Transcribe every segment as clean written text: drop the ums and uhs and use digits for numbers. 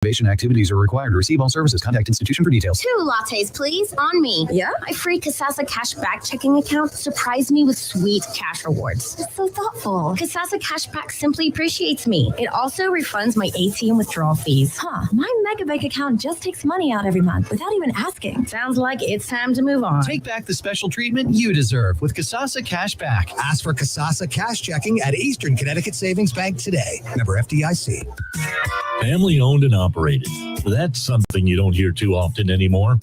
Reservation activities are required to receive all services. Contact institution for details. 2 lattes, please, on me. Yeah? My free Kasasa Cashback checking account surprised me with sweet cash rewards. That's so thoughtful. Kasasa Cashback simply appreciates me. It also refunds my ATM withdrawal fees. Huh. My Megabank account just takes money out every month without even asking. Sounds like it's time to move on. Take back the special treatment you deserve with Kasasa Cashback. Ask for Kasasa Cash Checking at Eastern Connecticut Savings Bank today. Member FDIC. Family owned and operated. That's something you don't hear too often anymore.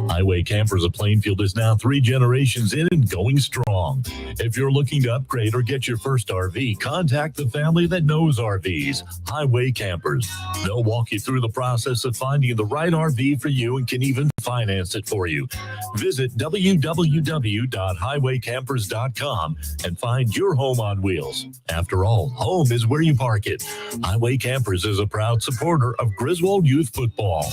Highway Campers of Plainfield is now 3 generations in and going strong. If you're looking to upgrade or get your first RV, contact the family that knows RVs, Highway Campers. They'll walk you through the process of finding the right RV for you and can even finance it for you. Visit www.highwaycampers.com and find your home on wheels. After all, home is where you park it. Highway Campers is a proud supporter of Griswold Youth Football.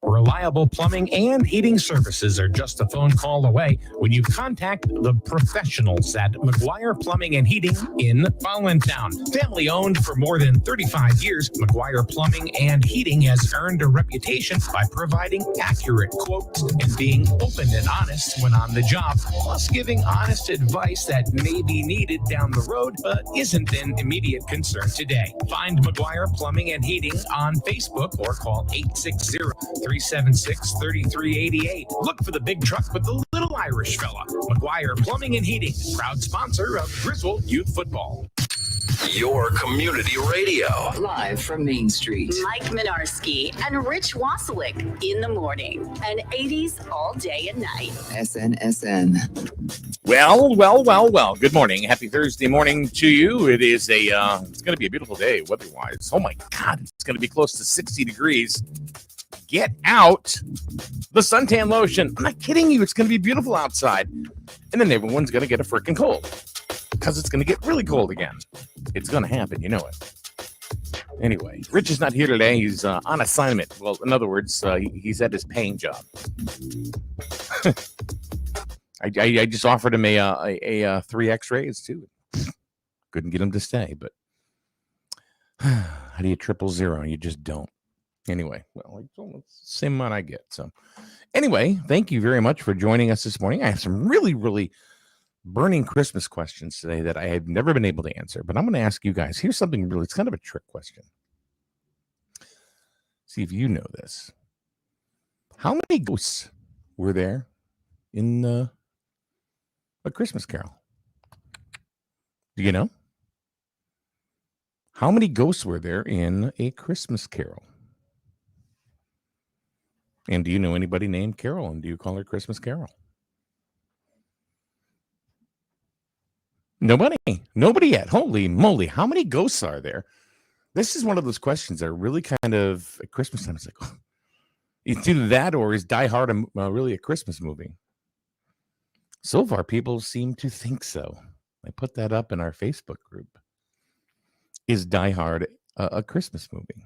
Reliable plumbing and heating services are just a phone call away when you contact the professionals at McGuire Plumbing and Heating in Allentown. Family owned for more than 35 years, McGuire Plumbing and Heating has earned a reputation by providing accurate quotes and being open and honest when on the job, plus giving honest advice that may be needed down the road but isn't an immediate concern today. Find McGuire Plumbing and Heating on Facebook or call 860-376-3388. Look for the big truck with the little Irish fella. McGuire Plumbing and Heating, proud sponsor of Griswold Youth Football. Your community radio. Live from Main Street. Mike Minarski and Rich Wasilick in the morning. And 80s all day and night. SNSN. Well. Good morning. Happy Thursday morning to you. It is it's going to be a beautiful day weather-wise. Oh, my God. It's going to be close to 60 degrees. Get out the suntan lotion. I'm not kidding you. It's going to be beautiful outside. And then everyone's going to get a freaking cold because it's going to get really cold again. It's going to happen. You know it. Anyway, Rich is not here today. He's on assignment. Well, in other words, he's at his paying job. I just offered him a 3 X-rays too. Couldn't get him to stay, but how do you 000? You just don't. Anyway, well, it's the same amount I get. So anyway, thank you very much for joining us this morning. I have some really, really burning Christmas questions today that I have never been able to answer, but I'm going to ask you guys. Here's something really, it's kind of a trick question. See if you know this. How many ghosts were there in A Christmas Carol? Do you know? How many ghosts were there in A Christmas Carol? And do you know anybody named Carol? And do you call her Christmas Carol? Nobody yet. Holy moly. How many ghosts are there? This is one of those questions that are really kind of at Christmas time. It's like, it's either that or is Die Hard really a Christmas movie? So far, people seem to think so. I put that up in our Facebook group. Is Die Hard a Christmas movie?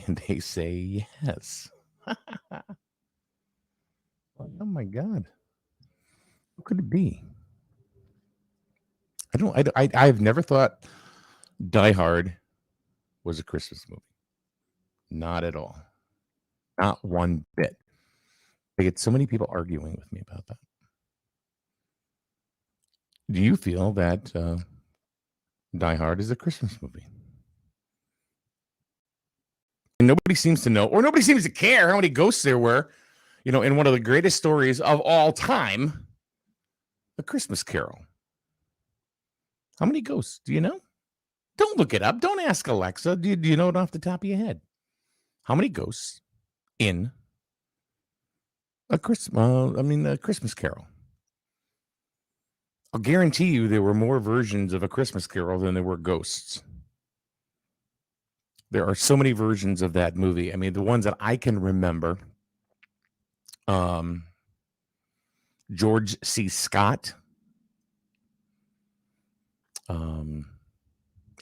And they say yes. Oh my God. What could it be? I've never thought Die Hard was a Christmas movie. Not at all. Not one bit. I get so many people arguing with me about that. Do you feel that Die Hard is a Christmas movie? And nobody seems to know, or nobody seems to care how many ghosts there were, in one of the greatest stories of all time, A Christmas Carol. How many ghosts? Do you know? Don't look it up. Don't ask Alexa. Do you know it off the top of your head? How many ghosts in A Christmas Carol? I'll guarantee you there were more versions of A Christmas Carol than there were ghosts. There are so many versions of that movie. I mean, the ones that I can remember, George C. Scott,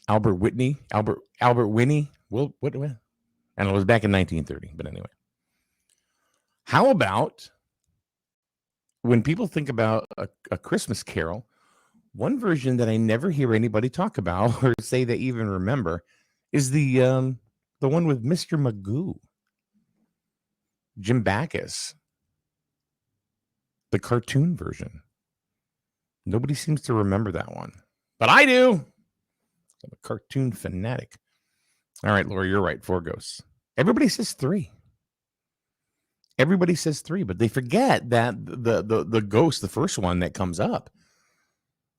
Albert Whitney. And it was back in 1930, but anyway. How about when people think about a Christmas Carol, one version that I never hear anybody talk about or say they even remember is the one with Mr. Magoo, Jim Backus, the cartoon version. Nobody seems to remember that one, but I do. I'm a cartoon fanatic. All right, Laura, you're right. 4 ghosts. Everybody says 3. Everybody says 3, but they forget that the ghost, the first one that comes up,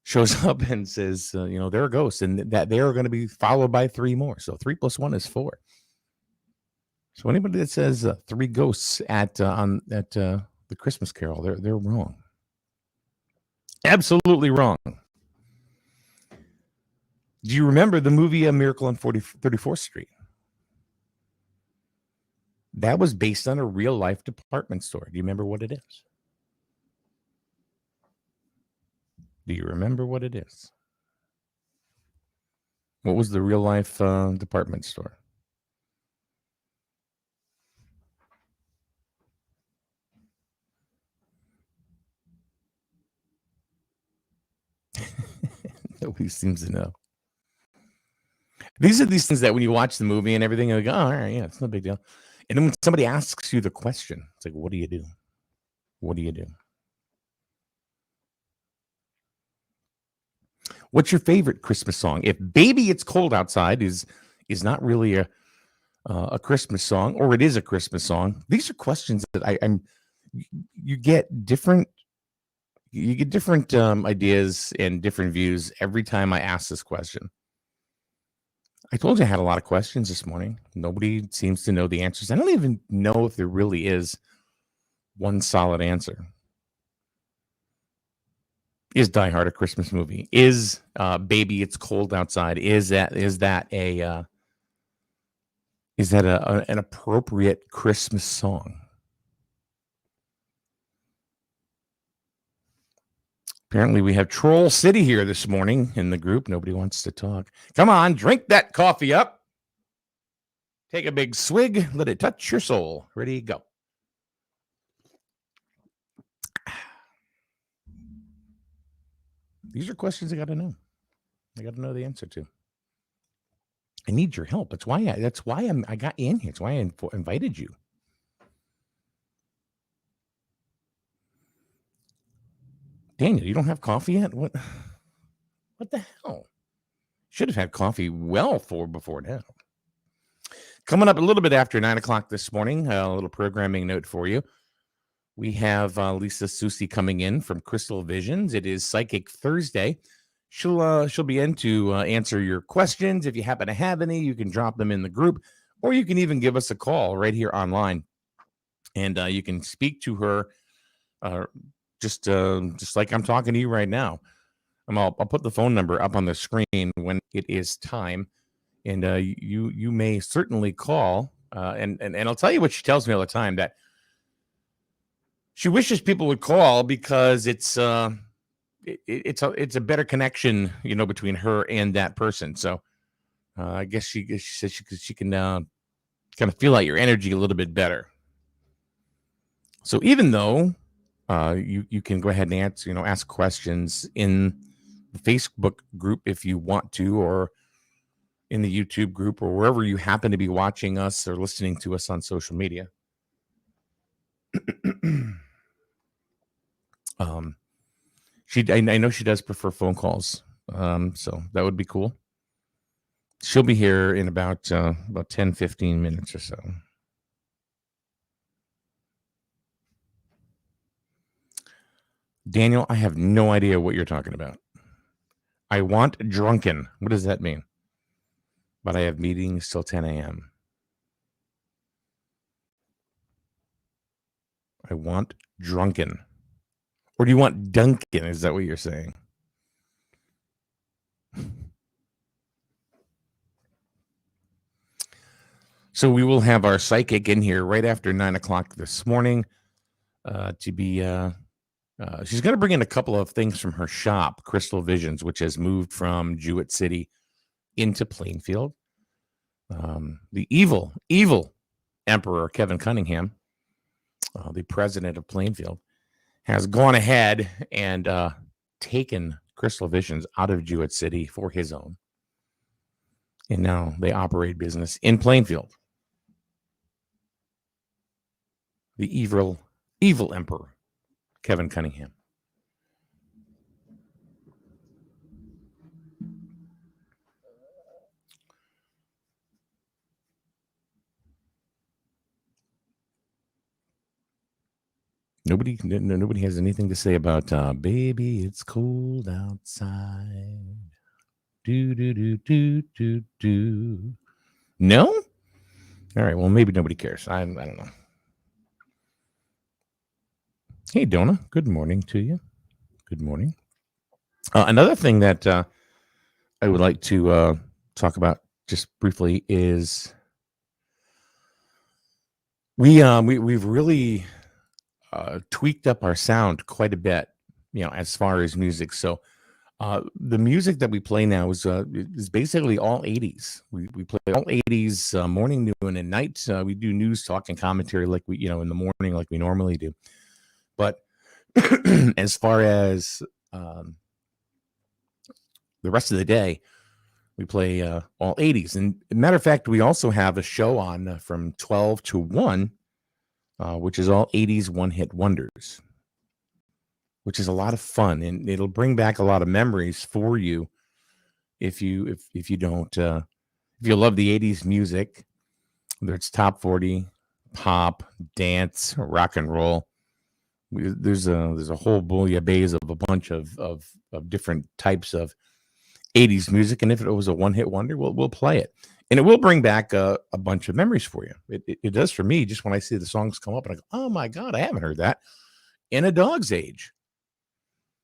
shows up and says, they're a ghost, and that they are going to be followed by 3 more. So 3 plus 1 is 4. So anybody that says 3 ghosts at the Christmas Carol, they're wrong. Absolutely wrong. Do you remember the movie A Miracle on 34th Street? That was based on a real life department store. Do you remember what it is? Do you remember what it is? What was the real life department store? Nobody seems to know. These are these things that when you watch the movie and everything, you go, oh, all right, yeah, it's no big deal. And then when somebody asks you the question, it's like, what do you do? What do you do? What's your favorite Christmas song? If Baby It's Cold Outside is not really a Christmas song, or it is a Christmas song, these are questions that you get different ideas and different views every time I ask this question. I told you I had a lot of questions this morning. Nobody seems to know the answers. I don't even know if there really is one solid answer. Is Die Hard a Christmas movie? Is Baby It's Cold Outside? Is that an appropriate Christmas song? Apparently, we have Troll City here this morning in the group. Nobody wants to talk. Come on, drink that coffee up. Take a big swig. Let it touch your soul. Ready, go. These are questions I got to know. I got to know the answer to. I need your help. That's why I got in here. That's why I invited you. Daniel, you don't have coffee yet? What the hell? Should have had coffee before now. Coming up a little bit after 9 o'clock this morning, a little programming note for you. We have Lisa Susi coming in from Crystal Visions. It is Psychic Thursday. She'll be in to answer your questions. If you happen to have any, you can drop them in the group, or you can even give us a call right here online, and you can speak to her just like I'm talking to you right now. I'll put the phone number up on the screen when it is time, and you may certainly call. And I'll tell you what she tells me all the time, that she wishes people would call because it's a better connection, between her and that person. So I guess she says she can kind of feel out your energy a little bit better. So even though you can go ahead and ask questions in the Facebook group if you want to, or in the YouTube group, or wherever you happen to be watching us or listening to us on social media. I know she does prefer phone calls, so that would be cool. She'll be here in about 10-15 minutes or so. Daniel, I have no idea what you're talking about. I want drunken. What does that mean? But I have meetings till 10 a.m. I want drunken. Or do you want Duncan? Is that what you're saying? So we will have our psychic in here right after 9 o'clock this morning to be... she's going to bring in a couple of things from her shop, Crystal Visions, which has moved from Jewett City into Plainfield. The evil Emperor Kevin Cunningham, the president of Plainfield, has gone ahead and taken Crystal Visions out of Jewett City for his own. And now they operate business in Plainfield. The evil emperor, Kevin Cunningham. Nobody has anything to say about baby, it's cold outside. Do do do do do do. No? All right, well, maybe nobody cares. I don't know. Hey, Donna, good morning to you. Good morning. Another thing that I would like to talk about just briefly is we've really tweaked up our sound quite a bit, as far as music. So the music that we play now is basically all 80s. We play all 80s morning, noon, and night. We do news, talk, and commentary like we, in the morning like we normally do. But as far as the rest of the day, we play all 80s. And matter of fact, we also have a show on from 12 to 1, which is all 80s one-hit wonders, which is a lot of fun, and it'll bring back a lot of memories for you if you don't if you love the 80s music, whether it's top 40, pop, dance, rock and roll. There's a whole bouillabaisse of a bunch of different types of 80s music, and if it was a one-hit wonder, we'll play it, and it will bring back a bunch of memories for you. It does for me, just when I see the songs come up and I go, oh my God, I haven't heard that in a dog's age.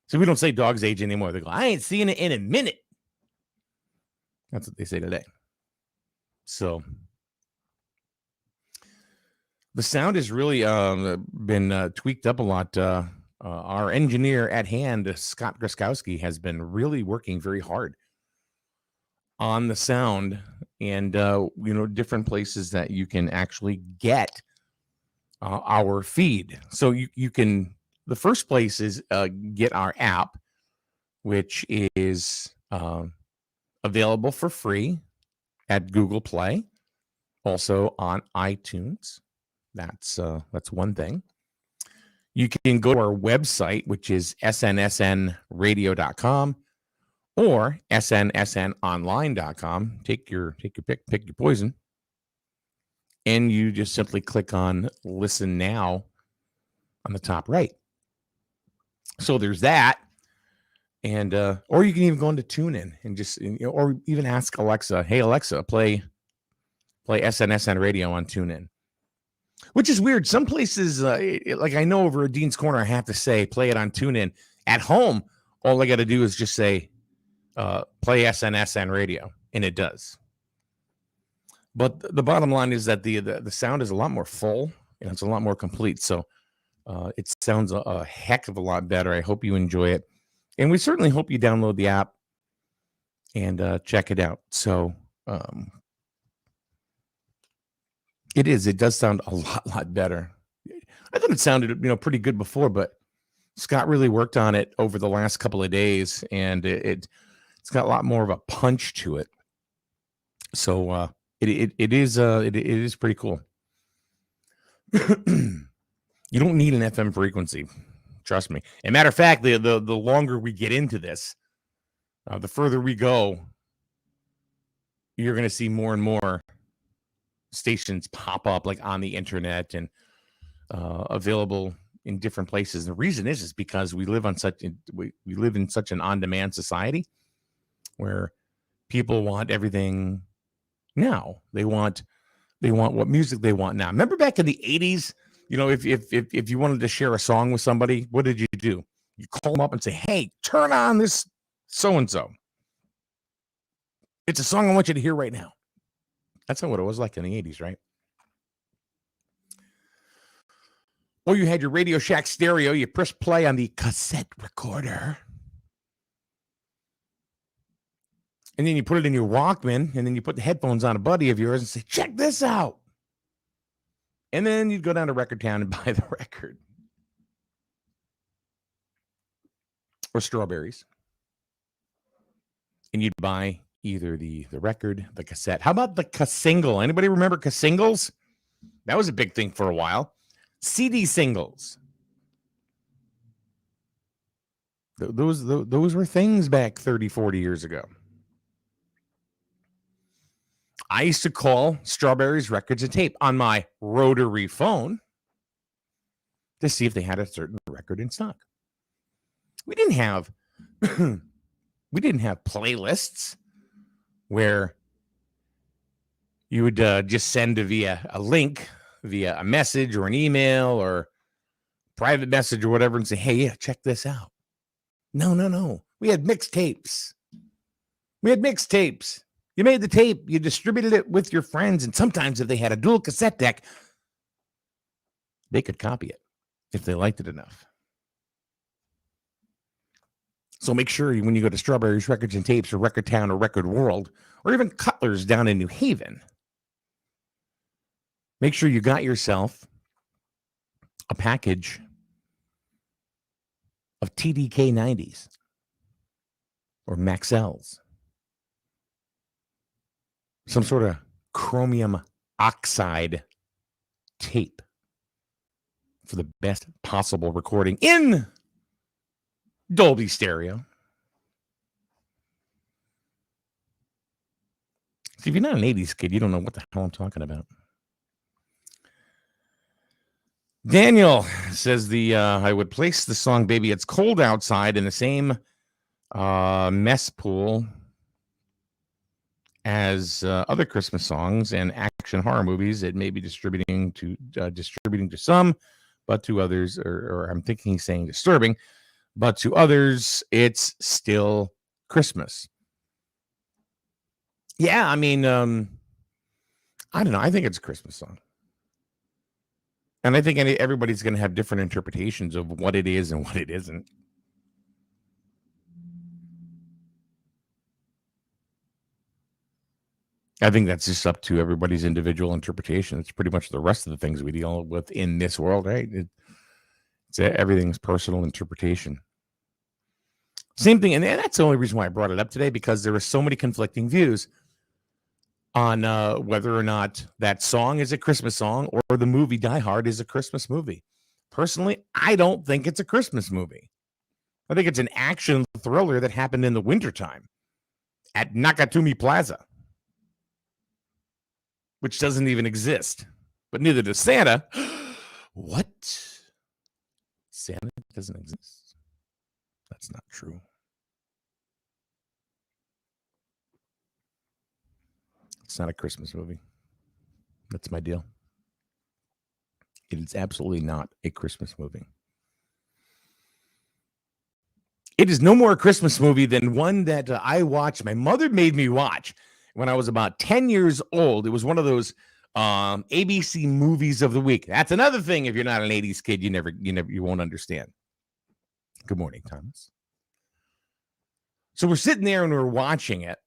So we don't say dog's age anymore. They go, I ain't seen it in a minute. That's what they say today. So the sound has really been tweaked up a lot. Our engineer at hand, Scott Griskowski, has been really working very hard on the sound and, different places that you can actually get our feed. So you can, the first place is get our app, which is available for free at Google Play, also on iTunes. That's one thing. You can go to our website, which is snsnradio.com or snsnonline.com. Take your pick, pick your poison. And you just simply click on Listen Now on the top right. So there's that. And or you can even go into TuneIn and just, or even ask Alexa, hey, Alexa, play SNSN radio on TuneIn. Which is weird. Some places, like I know over at Dean's Corner, I have to say, play it on TuneIn. At home, all I got to do is just say, play SNSN radio, and it does. But the bottom line is that the sound is a lot more full, and it's a lot more complete. So it sounds a heck of a lot better. I hope you enjoy it. And we certainly hope you download the app and check it out. So it does sound a lot better. I thought it sounded, pretty good before, but Scott really worked on it over the last couple of days, and it's got a lot more of a punch to it. So it is pretty cool. You don't need an FM frequency, trust me. And matter of fact, the longer we get into this, the further we go, you're going to see more and more stations pop up like on the internet and available in different places. The reason is because we live in such an on-demand society where people want everything now. They want what music they want now. Remember back in the 80s, if you wanted to share a song with somebody, what did you do? You call them up and say, hey, turn on this so-and-so. It's a song I want you to hear right now. That's not what it was like in the 80s, right? Or you had your Radio Shack stereo. You press play on the cassette recorder. And then you put it in your Walkman. And then you put the headphones on a buddy of yours and say, check this out. And then you'd go down to Record Town and buy the record. Or Strawberries. And you'd buy either the record, the cassette. How about the single? Anybody remember singles? That was a big thing for a while. CD singles. Those were things back 30, 40 years ago. I used to call Strawberries Records and Tape on my rotary phone to see if they had a certain record in stock. We didn't have playlists where you would just send via a link, via a message or an email or private message or whatever and say, hey, yeah, check this out. No. We had mixtapes. You made the tape, you distributed it with your friends, and sometimes if they had a dual cassette deck, they could copy it if they liked it enough. So make sure when you go to Strawberries Records and Tapes or Record Town or Record World, or even Cutler's down in New Haven, make sure you got yourself a package of TDK 90s or Maxells. Some sort of chromium oxide tape for the best possible recording in Dolby Stereo. See, if you're not an 80s kid, you don't know what the hell I'm talking about. Daniel says I would place the song Baby It's Cold Outside in the same mess pool as other Christmas songs and action horror movies. It may be distributing to some, but to others, or I'm thinking he's saying disturbing, but to others, it's still Christmas. Yeah, I mean, I don't know. I think it's a Christmas song. And I think everybody's going to have different interpretations of what it is and what it isn't. I think that's just up to everybody's individual interpretation. It's pretty much the rest of the things we deal with in this world, right? It's everything's personal interpretation. Same thing, and that's the only reason why I brought it up today, because there are so many conflicting views on whether or not that song is a Christmas song or the movie Die Hard is a Christmas movie. Personally, I don't think it's a Christmas movie. I think it's an action thriller that happened in the wintertime at Nakatomi Plaza, which doesn't even exist. But neither does Santa. What? Santa doesn't exist? That's not true. It's not a Christmas movie. That's my deal. It is absolutely not a Christmas movie. It is no more a Christmas movie than one that I watched. My mother made me watch when I was about 10 years old. It was one of those ABC movies of the week. That's another thing. If you're not an 80s kid, you won't understand. Good morning, Thomas. So we're sitting there and we're watching it.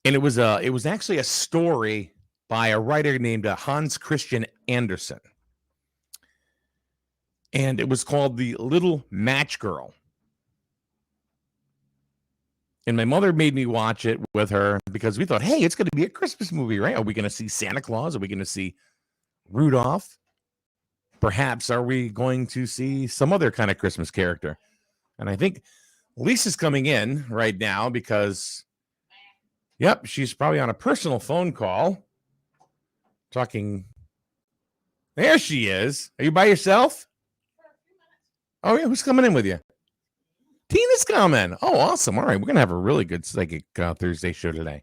And it was actually a story by a writer named Hans Christian Andersen. And it was called The Little Match Girl. And my mother made me watch it with her because we thought, hey, it's going to be a Christmas movie, right? Are we going to see Santa Claus? Are we going to see Rudolph? Perhaps are we going to see some other kind of Christmas character? And I think Lisa's coming in right now because, yep, she's probably on a personal phone call talking. There she is. Are you by yourself? Oh, yeah. Who's coming in with you? Tina's coming. Oh, awesome. All right. We're going to have a really good psychic Thursday show today.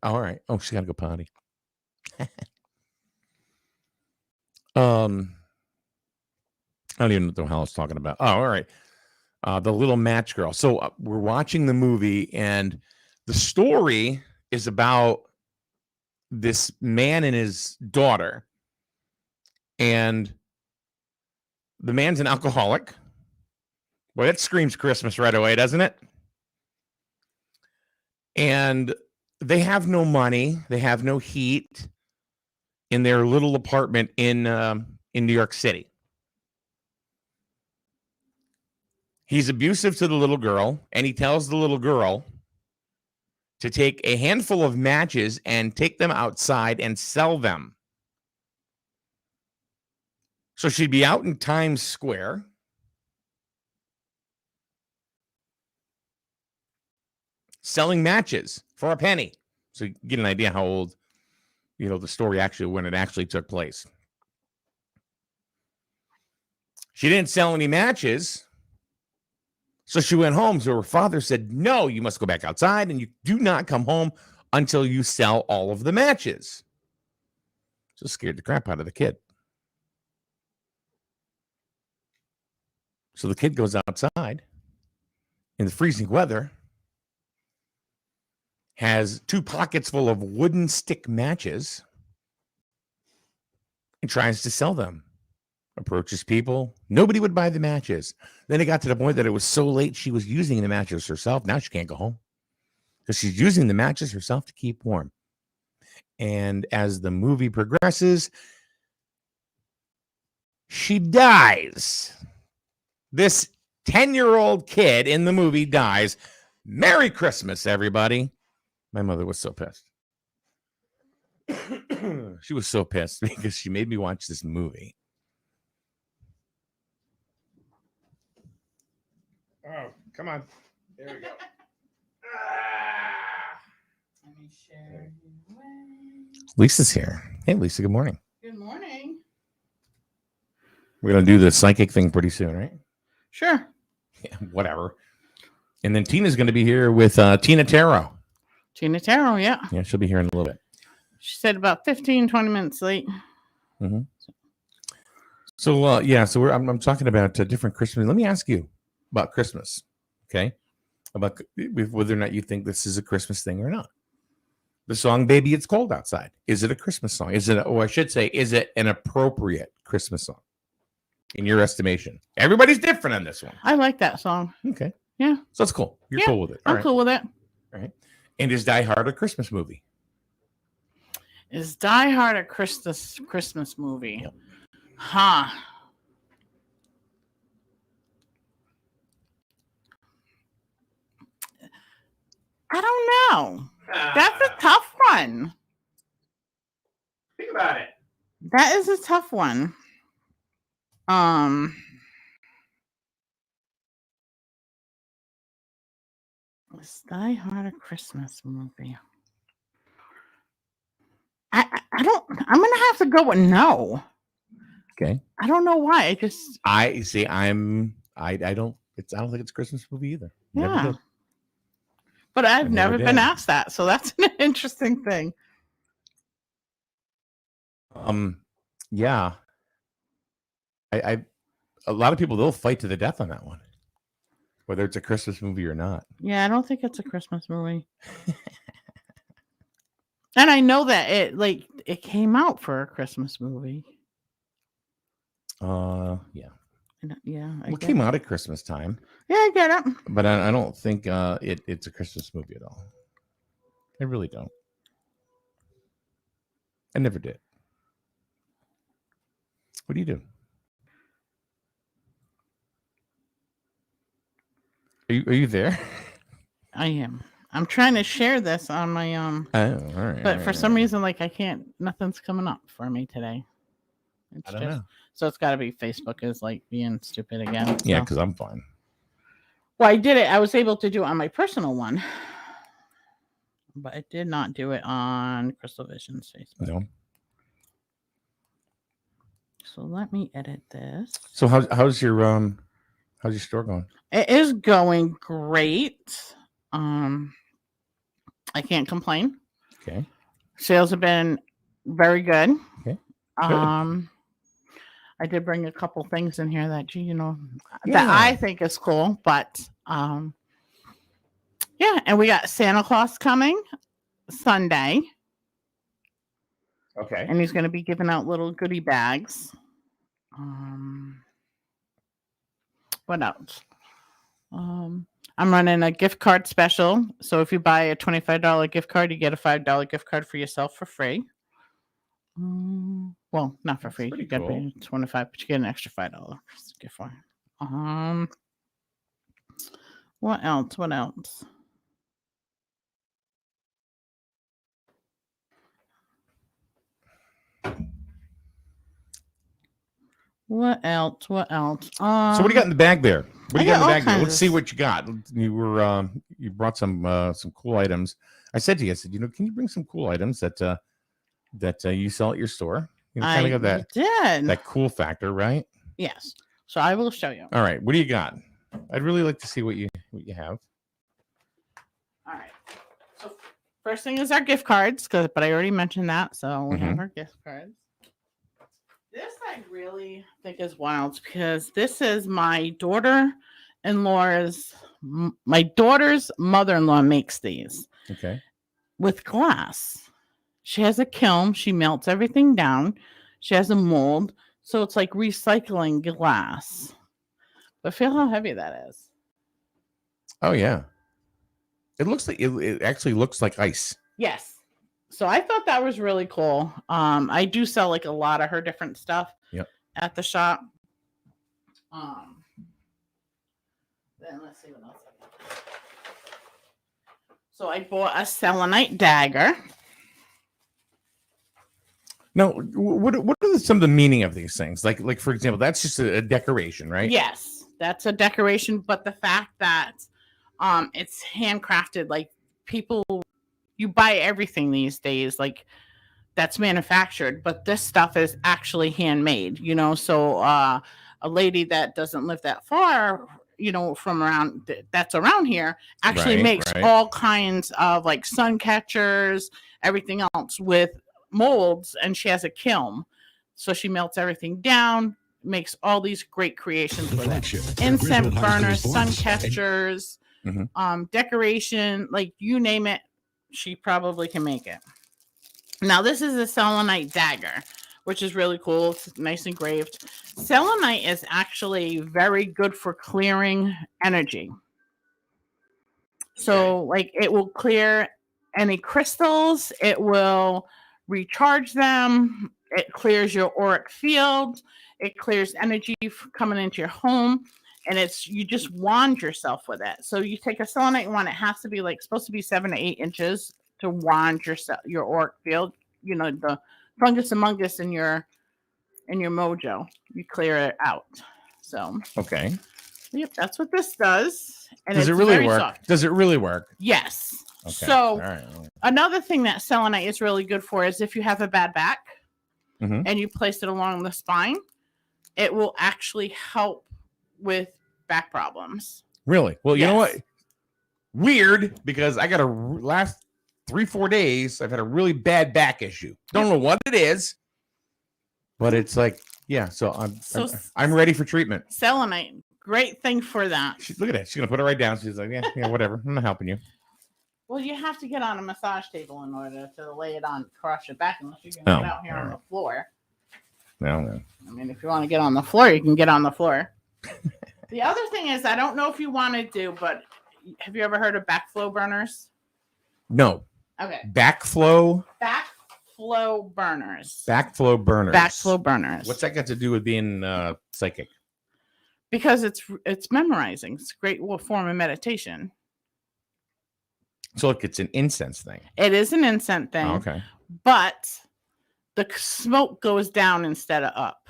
All right. Oh, she's got to go potty. I don't even know what the hell I was talking about. Oh, all right. The Little Match Girl. So we're watching the movie, and the story is about this man and his daughter. And the man's an alcoholic. Well, that screams Christmas right away, doesn't it? And they have no money. They have no heat in their little apartment in New York City. He's abusive to the little girl, and he tells the little girl to take a handful of matches and take them outside and sell them. So she'd be out in Times Square selling matches for a penny. So you get an idea how old, the story actually, when it actually took place. She didn't sell any matches. So she went home. So her father said, no, you must go back outside and you do not come home until you sell all of the matches. So scared the crap out of the kid. So the kid goes outside in the freezing weather, has 2 pockets full of wooden stick matches, and tries to sell them. Approaches people. Nobody would buy the matches. Then it got to the point that it was so late she was using the matches herself. Now she can't go home because she's using the matches herself to keep warm. And as the movie progresses, she dies. This 10-year-old kid in the movie dies. Merry Christmas, everybody. My mother was so pissed. She was so pissed because she made me watch this movie. Oh, come on. There we go. Let me share. Lisa's here. Hey, Lisa, good morning. Good morning. We're going to do the psychic thing pretty soon, right? Sure. Yeah, whatever. And then Tina's going to be here with Tina Tarot. Tina Tarot, yeah. Yeah, she'll be here in a little bit. She said about 15, 20 minutes late. Mm-hmm. So, I'm talking about different Christmas. Let me ask you about Christmas, okay? About whether or not you think this is a Christmas thing or not. The song "Baby It's Cold Outside." Is it a Christmas song? Is it an appropriate Christmas song in your estimation? Everybody's different on this one. I like that song. Okay. Yeah. So that's cool. You're cool with it. I'm cool with it. All right. And is Die Hard a Christmas movie? Is Die Hard a Christmas movie? Yep. Huh. I don't know. That's a tough one. Think about it. That is a tough one. Is Die Hard a Christmas movie? I don't. I'm gonna have to go with no. Okay. I don't know why. I see. I don't think it's a Christmas movie either. Yeah. Never did. But I've never been did. asked that, so that's an interesting thing. Yeah. A lot of people, they'll fight to the death on that one, whether it's a Christmas movie or not. Yeah, I don't think it's a Christmas movie. And I know that it came out for a Christmas movie. Yeah. Yeah. It came out at Christmas time. Yeah, I get it. But I don't think it's a Christmas movie at all. I really don't. I never did. What do you do? Are you there? I am. I'm trying to share this on my Oh, all right. but for some reason, I can't. Nothing's coming up for me today. I don't know. So it's got to be Facebook is being stupid again. Yeah, because I'm fine. Well, I did it. I was able to do it on my personal one, but I did not do it on Crystal Vision's Facebook. No. So let me edit this. So how's your store going? It is going great. I can't complain. Okay. Sales have been very good. Okay. I did bring a couple things in here that that I think is cool, but yeah, and we got Santa Claus coming Sunday. Okay. And he's going to be giving out little goodie bags. What else? I'm running a gift card special. So if you buy a $25 gift card, you get a $5 gift card for yourself for free. Well, not for free. You got to pay $25, but you get an extra $5 gift card. What else? What else? What else? So what do you got in the bag there? What do you got in the bag there? Let's of see what you got. You brought some cool items. I said to you, I said, can you bring some cool items that you sell at your store? Kind of got that cool factor, right? Yes. So I will show you. All right. What do you got? I'd really like to see what you have. All right. So first thing is our gift cards, but I already mentioned that. So we have our gift cards. This I really think is wild because this is my daughter's mother-in-law makes these. Okay. With glass. She has a kiln. She melts everything down. She has a mold. So it's like recycling glass. But feel how heavy that is. Oh, yeah. It looks like it actually looks like ice. Yes. So I thought that was really cool. I do sell like a lot of her different stuff at the shop. Then let's see what else I got. So I bought a Selenite Dagger. Now, what are some of the meaning of these things? Like for example, that's just a decoration, right? Yes, that's a decoration. But the fact that it's handcrafted, like you buy everything these days, like that's manufactured, but this stuff is actually handmade. So a lady that doesn't live that far, from that's around here, actually makes all kinds of like sun catchers, everything else with molds, and she has a kiln, so she melts everything down, makes all these great creations with it. Incense burners, sun catchers, decoration, like you name it, she probably can make it. Now this is a Selenite Dagger, which is really cool. It's nice engraved. Selenite is actually very good for clearing energy. So like it will clear any crystals, it will recharge them, it clears your auric field, it clears energy coming into your home, and you just wand yourself with it. So you take a selenite wand, it has to be supposed to be 7 to 8 inches to wand your auric field, the fungus among us in your mojo, you clear it out. So okay, yep, that's what this does. And does it really work? Soft. Does it really work? Yes. Okay. So all right. Another thing that selenite is really good for is if you have a bad back and you place it along the spine, it will actually help with back problems. Really? Well, you know what? Weird, because I got last 3-4 days, I've had a really bad back issue. Don't know what it is, but it's like, so I'm ready for treatment. Selenite, great thing for that. Look at it. She's gonna put it right down. She's like, yeah, whatever. I'm not helping you. Well, you have to get on a massage table in order to lay it on across your back, unless you can get out here on the floor. No. I mean, if you want to get on the floor, you can get on the floor. The other thing is, I don't know if you want to do, but have you ever heard of backflow burners? No. Okay. Backflow burners. Backflow burners. Backflow burners. What's that got to do with being psychic? Because it's memorizing. It's a great form of meditation. So look, it's an incense thing. It is an incense thing. Oh, okay. But the smoke goes down instead of up.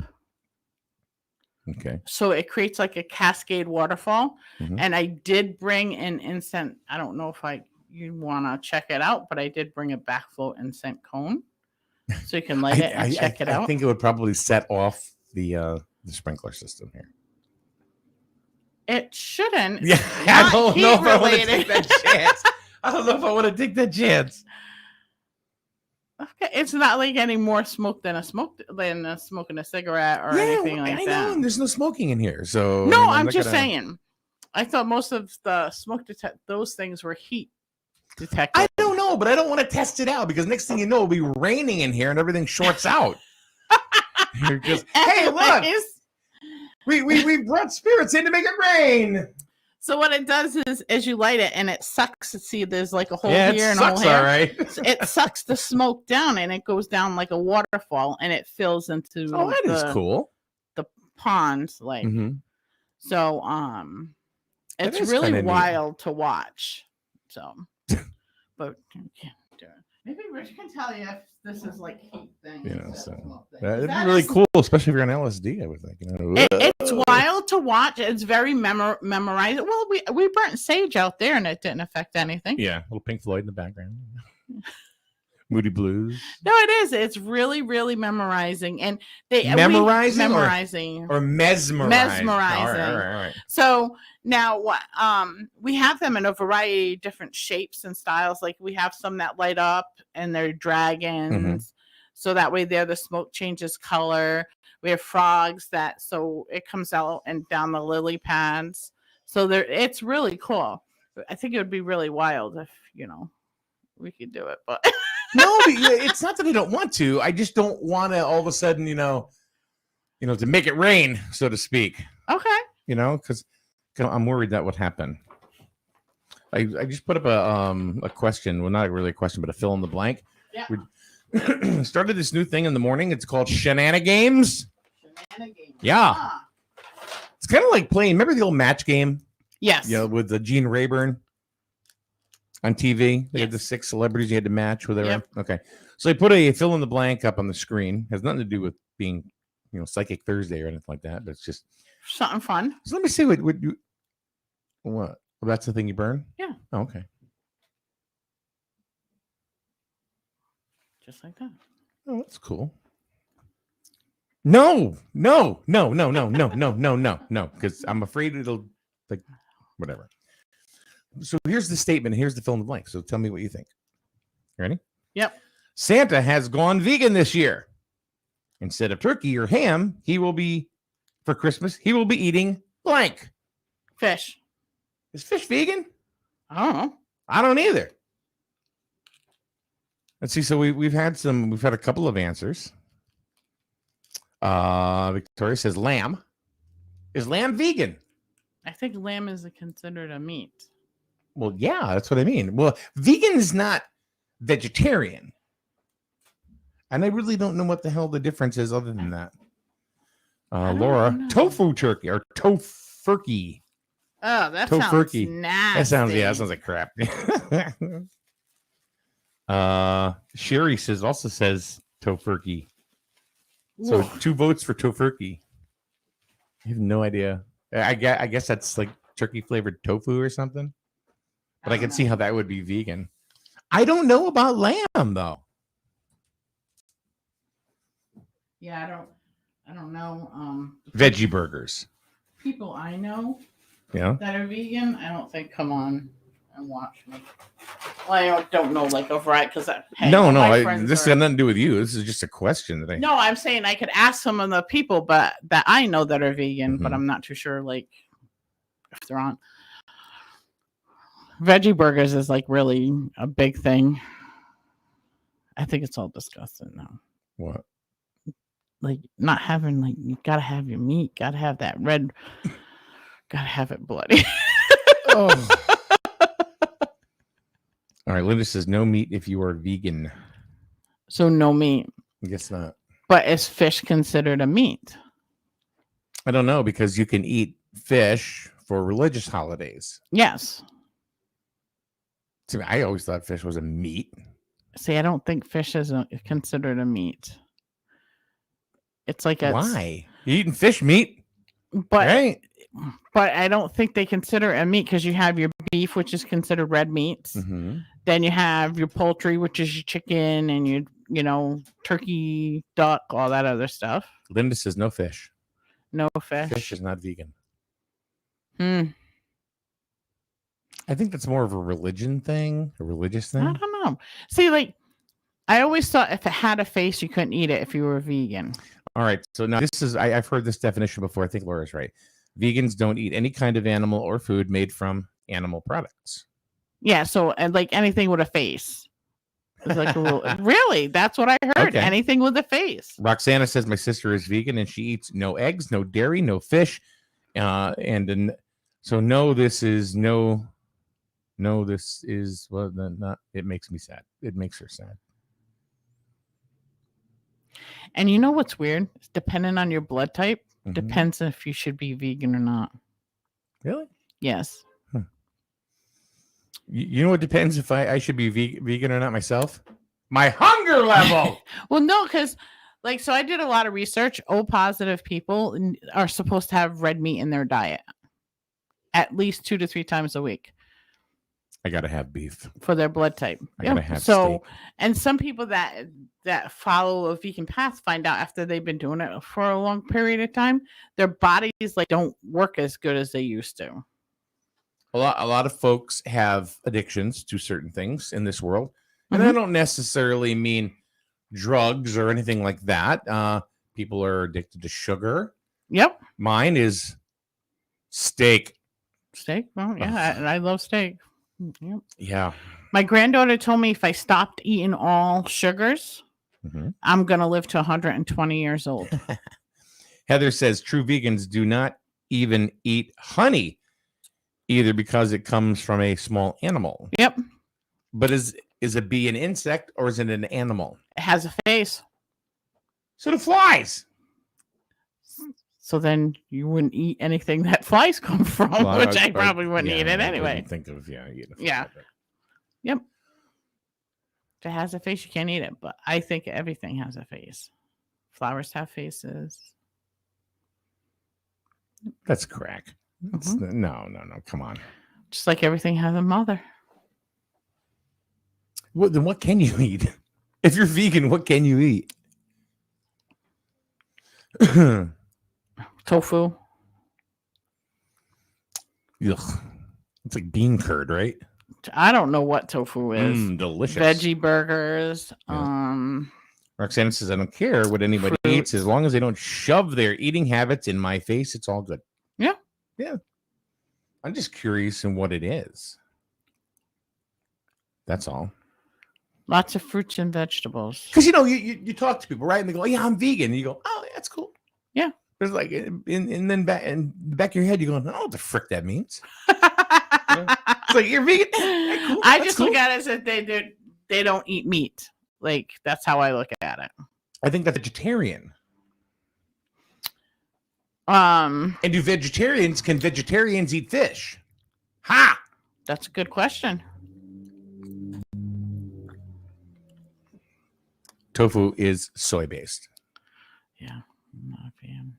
Okay. So it creates like a cascade waterfall. And I did bring an incense. I don't know if you want to check it out, but I did bring a backflow incense cone. So you can light it and check it out. I think it would probably set off the sprinkler system here. It shouldn't. Yeah, I don't know if I want to take that chance. I don't know if I want to take that chance. Okay, it's not like any more smoke than smoking a cigarette or anything like that. I know, and there's no smoking in here, so no, I'm just saying. I thought most of the smoke those things were heat detectors. I don't know, but I don't want to test it out because next thing you know, it'll be raining in here and everything shorts out. You're just, hey, look, we brought spirits in to make it rain. So what it does is, as you light it, and it sucks. See, there's like a hole here and a hole here. All right. It sucks the smoke down, and it goes down like a waterfall, and it fills into. Oh, that is cool. The ponds, like so. It's really wild to watch. So, but maybe Rich can tell you if This is like heat thing. You know, instead so of smoke thing. that'd be That really is- cool, especially if you're on LSD. I would think. You know? It's wild to watch. It's very memorized. Well, we burnt sage out there, and it didn't affect anything. Yeah, little Pink Floyd in the background. Moody Blues. No, it is. It's really, really memorizing, and Memorizing or mesmerizing. Mesmerizing. All right. So now, what? We have them in a variety of different shapes and styles. Like we have some that light up, and they're dragons. So that way, there the smoke changes color. We have frogs so it comes out and down the lily pads. So it's really cool. I think it would be really wild if we could do it, but. No, but it's not that I don't want to. I just don't want to all of a sudden, to make it rain, so to speak. Okay. Because I'm worried that would happen. I just put up a question. Well, not really a question, but a fill in the blank. Yeah. We started this new thing in the morning. It's called Shenanigans. Shenanigans. Yeah. Ah. It's kind of like playing. Remember the old match game? Yes. With the Gene Rayburn on TV. They had the 6 celebrities you had to match with. Yep. Okay. So they put a fill in the blank up on the screen. Has nothing to do with being, Psychic Thursday or anything like that. But it's just something fun. So let me see what you. What? Well, that's the thing you burn? Yeah. Oh, okay. Just like that. Oh, that's cool. No. Because I'm afraid it'll whatever. So here's the statement. Here's the fill in the blank. So tell me what you think. Ready? Yep. Santa has gone vegan this year. Instead of turkey or ham, for Christmas, he will be eating blank. Fish. Is fish vegan? I don't know. I don't either. Let's see. So we've had a couple of answers. Victoria says lamb. Is lamb vegan? I think lamb is considered a meat. Well, yeah, that's what I mean. Well, vegan is not vegetarian. And I really don't know what the hell the difference is other than that. Laura, tofu turkey or tofurkey. Oh, that Tofurkey. sounds nasty. That sounds like crap. Sherry also says tofurkey. So 2 votes for tofurkey. I have no idea. I guess that's like turkey flavored tofu or something. But I can see how that would be vegan. I don't know about lamb though. Yeah, I don't know. Veggie burgers. People I know Yeah. that are vegan, I don't think come on and watch me. Well, I don't know like a variety because No, this has nothing to do with you. This is just a question that I. No, I'm saying I could ask some of the people, but that I know that are vegan, but I'm not too sure like if they're on. Veggie burgers is like really a big thing. I think it's all disgusting now. What? Like not having you gotta have your meat, gotta have that red, gotta have it bloody. Oh. All right, Linda says no meat if you are vegan. So no meat. I guess not. But is fish considered a meat? I don't know because you can eat fish for religious holidays. Yes. See, I always thought fish was a meat. See, I don't think fish is considered a meat. It's like why you eating fish meat, but right? But I don't think they consider it a meat because you have your beef, which is considered red meats. Mm-hmm. Then you have your poultry, which is your chicken and your turkey, duck, all that other stuff. Linda says no fish. No fish. Fish is not vegan. I think that's more of a religion thing, a religious thing. I don't know. See, I always thought if it had a face, you couldn't eat it if you were vegan. All right. So now this is, I've heard this definition before. I think Laura's right. Vegans don't eat any kind of animal or food made from products. Yeah. So, and anything with a face. It's like a little, really? That's what I heard. Okay. Anything with a face. Roxana says my sister is vegan and she eats no eggs, no dairy, no fish. So no, this is well, not. It makes me sad. It makes her sad. And you know what's weird? It's depending on your blood type, depends if you should be vegan or not. Really? Yes. You know what depends if I should be vegan or not myself? My hunger sugar level. Well, no, because so I did a lot of research. O positive people are supposed to have red meat in their diet at least 2 to 3 times a week. I gotta have beef for their blood type. I gotta have steak. And some people that follow a vegan path find out after they've been doing it for a long period of time, their bodies don't work as good as they used to. A lot of folks have addictions to certain things in this world, and I don't necessarily mean drugs or anything like that. People are addicted to sugar. Yep. Mine is steak. Steak? Well, yeah, I love steak. Yep. Yeah. My granddaughter told me if I stopped eating all sugars, I'm going to live to 120 years old. Heather says true vegans do not even eat honey, either because it comes from a small animal. Yep. But is a bee an insect or is it an animal? It has a face. So do flies. So then you wouldn't eat anything that flies come from, which I probably wouldn't eat it anyway. Think of eating a fly. Yeah. Yep. If it has a face, you can't eat it. But I think everything has a face. Flowers have faces. That's crack. No. Come on. Just like everything has a mother. Well, then what can you eat? If you're vegan, what can you eat? Tofu. Ugh. It's like bean curd, right? I don't know what tofu is. Delicious. Veggie burgers. Yeah. Roxanne says, I don't care what anybody eats as long as they don't shove their eating habits in my face. It's all good. Yeah. Yeah. I'm just curious in what it is. That's all. Lots of fruits and vegetables. Because, you talk to people, right? And they go, yeah, I'm vegan. And you go, oh, that's cool. Yeah. There's like, and then back in the back of your head, you go, I don't know what the frick that means. It's like, you're vegan? Yeah, cool. I just look at it as if they don't eat meat. Like, that's how I look at it. I think that's vegetarian. And can vegetarians eat fish? Ha! That's a good question. Tofu is soy based. Yeah, I'm not a fan.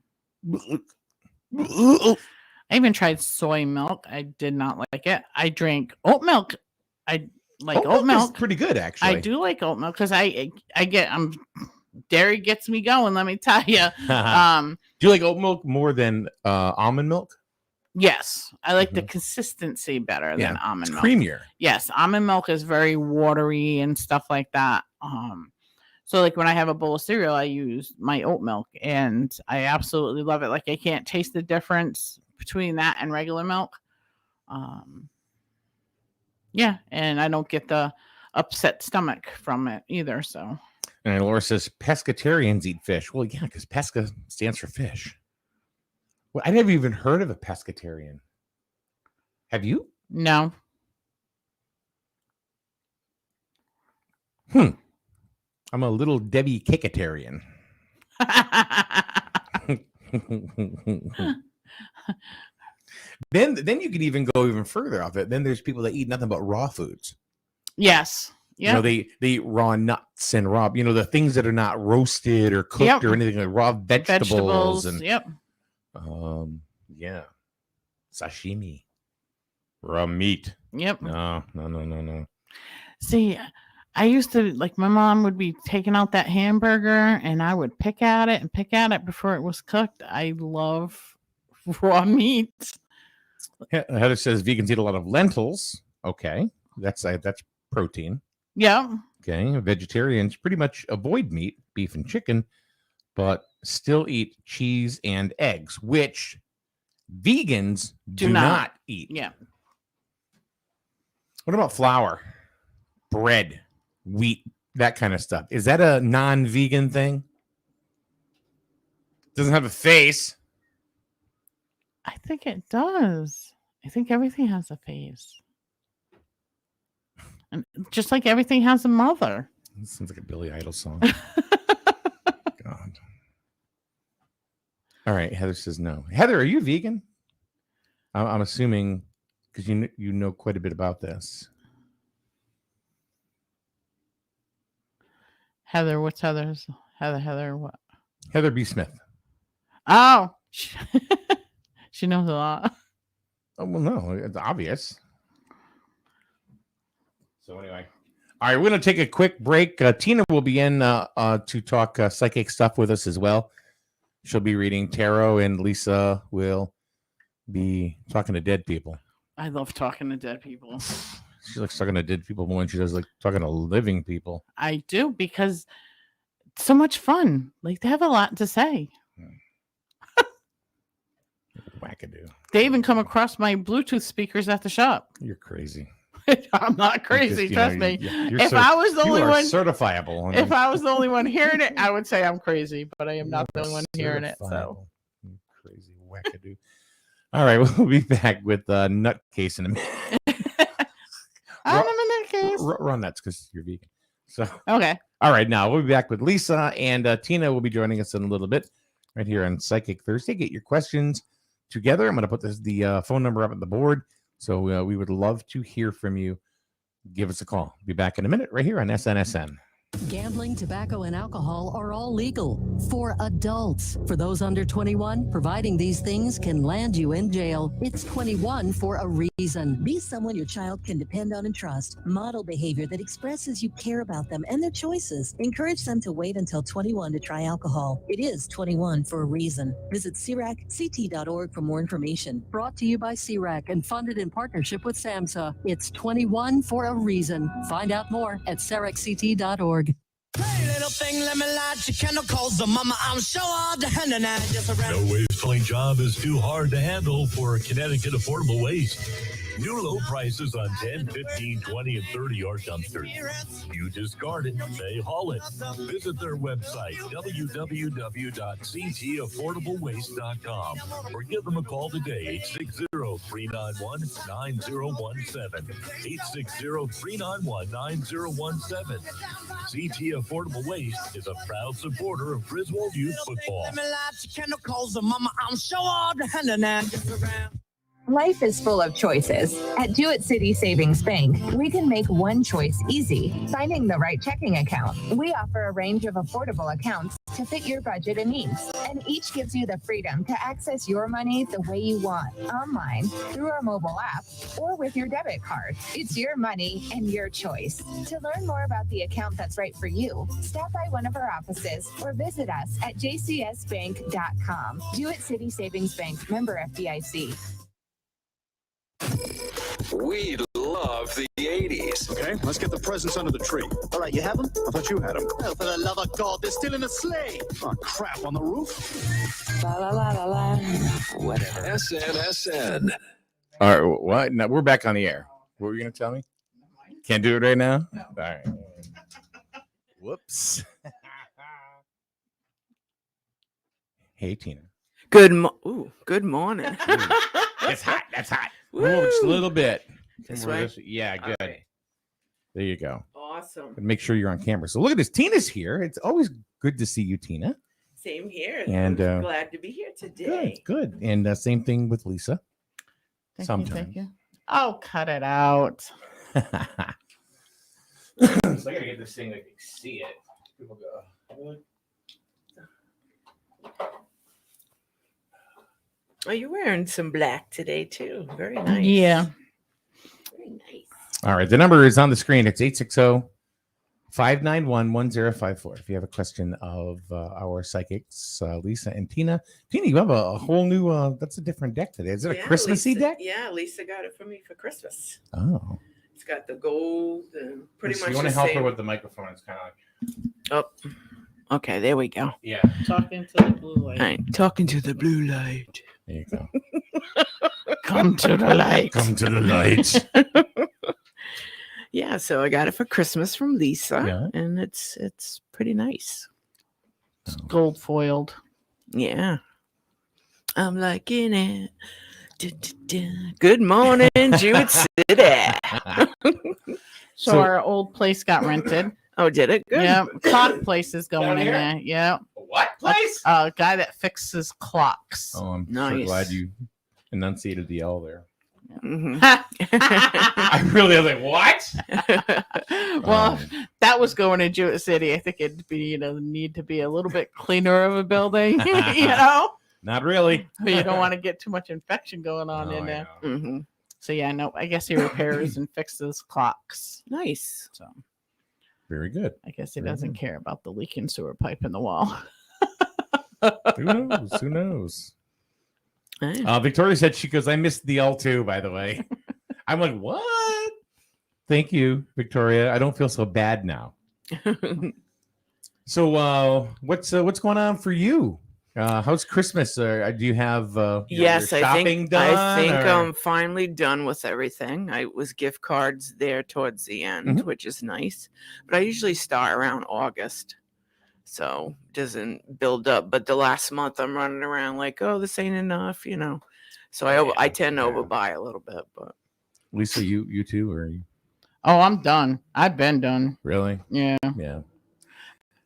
I even tried soy milk. I did not like it. I drank oat milk. I like oat milk. Pretty good, actually. I do like oat milk because dairy gets me going. Let me tell you. Do you like oat milk more than almond milk? Yes, I like the consistency better than almond milk. Creamier. Yes, almond milk is very watery and stuff like that. So like when I have a bowl of cereal, I use my oat milk and I absolutely love it. Like I can't taste the difference between that and regular milk. Yeah, and I don't get the upset stomach from it either. So. And Laura says pescatarians eat fish. Well, yeah, because pesca stands for fish. Well, I never even heard of a pescatarian. Have you? No. I'm a little Debbie Caketarian. Then you can even go even further off it. Then there's people that eat nothing but raw foods. Yes. Yeah. They eat raw nuts and raw, the things that are not roasted or cooked or anything, like raw vegetables and yeah. Sashimi. Raw meat. Yep. No. See, I used to my mom would be taking out that hamburger and I would pick at it before it was cooked. I love raw meat. Heather says vegans eat a lot of lentils. Okay. That's protein. Yeah. Okay. Vegetarians pretty much avoid meat, beef and chicken, but still eat cheese and eggs, which vegans do not eat. Yeah. What about flour, bread, wheat, that kind of stuff? Is that a non-vegan thing? Doesn't have a face. I think it does. I think everything has a face. And just like everything has a mother. That sounds like a Billy Idol song. God. All right. Heather says no. Heather, are you vegan? I'm assuming because you know quite a bit about this. Heather, what's Heather's? Heather, what? Heather B. Smith. Oh, she knows a lot. Oh, well, no, it's obvious. So anyway, all right, we're going to take a quick break. Tina will be in to talk psychic stuff with us as well. She'll be reading tarot, and Lisa will be talking to dead people. I love talking to dead people. She likes talking to dead people more than she does like talking to living people. I do, because it's so much fun. Like, they have a lot to say. Wackadoo. They even come across my Bluetooth speakers at the shop. You're crazy. I'm not crazy, trust me. If I was the only one certifiable, if I was the only one hearing it, I would say I'm crazy, but I am not the only one hearing it. So crazy wackadoo. All right, we'll be back with Nutcase in a minute. I'm a nutcase. Run nuts because you're vegan. So okay. All right, now we'll be back with Lisa, and Tina will be joining us in a little bit right here on Psychic Thursday. Get your questions together. I'm going to put the phone number up at the board. So we would love to hear from you. Give us a call. Be back in a minute right here on SNSN. Gambling, tobacco, and alcohol are all legal for adults. For those under 21, providing these things can land you in jail. It's 21 for a reason. Be someone your child can depend on and trust. Model behavior that expresses you care about them and their choices. Encourage them to wait until 21 to try alcohol. It is 21 for a reason. Visit CRACCT.org for more information. Brought to you by CRAC and funded in partnership with SAMHSA. It's 21 for a reason. Find out more at CRACCT.org. Hey, little thing, let me light your candle, cause the mama, I'm sure all the hand and I just around. No waste filling job is too hard to handle for Connecticut Affordable Waste. New low prices on 10, 15, 20, and 30-yard dumpsters. You discard it, they haul it. Visit their website, www.ctaffordablewaste.com, or give them a call today, 860-391-9017. 860-391-9017. CT Affordable Waste is a proud supporter of Griswold Youth Football. Let me light your candle, cause the mama, I'm sure all the hand and I just around. Life is full of choices. At Do-It City Savings Bank, we can make one choice easy, finding the right checking account. We offer a range of affordable accounts to fit your budget and needs, and each gives you the freedom to access your money the way you want, online, through our mobile app, or with your debit card. It's your money and your choice. To learn more about the account that's right for you, stop by one of our offices or visit us at jcsbank.com. Do-It City Savings Bank, member FDIC. We love the 80s. Okay, let's get the presents under the tree. All right, you have them? I thought you had them. Oh, for the love of God, they're still in the sleigh. Oh, crap, on the roof? La la la la la. Whatever. SNSN. All right, what? Now we're back on the air. What were you going to tell me? Can't do it right now? No. All right. Whoops. Hey, Tina. Good morning. That's hot. That's hot. Woo, just a little bit. This way? Yeah, good. Right. There you go. Awesome. And make sure you're on camera. So look at this. Tina's here. It's always good to see you, Tina. Same here. And I'm glad to be here today. Good. And same thing with Lisa. Sometimes. Thank you. Oh, cut it out. So I gotta get this thing that you can see it. People go. Oh, you're wearing some black today too. Very nice. Yeah. Very nice. All right. The number is on the screen. It's 860-591-1054. If you have a question of our psychics, Lisa and Tina. Tina, you have a whole new, that's a different deck today. Is it a Christmassy Lisa, deck? Yeah, Lisa got it for me for Christmas. Oh. It's got the gold and pretty much You want to help her with the microphone? It's kind of like... Oh. Okay, there we go. Yeah. Talking to the blue light. All right, talking to the blue light. There you go. Come to the light. Come to the light. Yeah, so I got it for Christmas from Lisa, Yeah. and it's pretty nice. It's gold foiled. Yeah, I'm liking it. Good morning, Jewett City. So our old place got rented. Oh, did it? Good. Yeah, clock place is going in there. Yeah. What place? A guy that fixes clocks. Oh, I'm so Nice. glad you enunciated the L there. I really was like, what? Well, if that was going to Jewett City, I think it'd be, need to be a little bit cleaner of a building, Not really. But you don't want to get too much infection going on in there. So yeah, no, I guess he repairs and fixes clocks. Nice. So very good. I guess he doesn't care about the leaking sewer pipe in the wall. Who knows? Who knows? Victoria said she goes, I missed the L2, by the way. I'm like, what? Thank you, Victoria. I don't feel so bad now. So what's going on for you? How's Christmas? Do you have yes, your shopping done? I think I'm finally done with everything. I was gift cards there towards the end, which is nice. But I usually start around August. So it doesn't build up. But the last month I'm running around like, oh, this ain't enough, So I tend to overbuy a little bit. But Lisa, you too, or you? Oh, I'm done. I've been done. Really? Yeah. Yeah.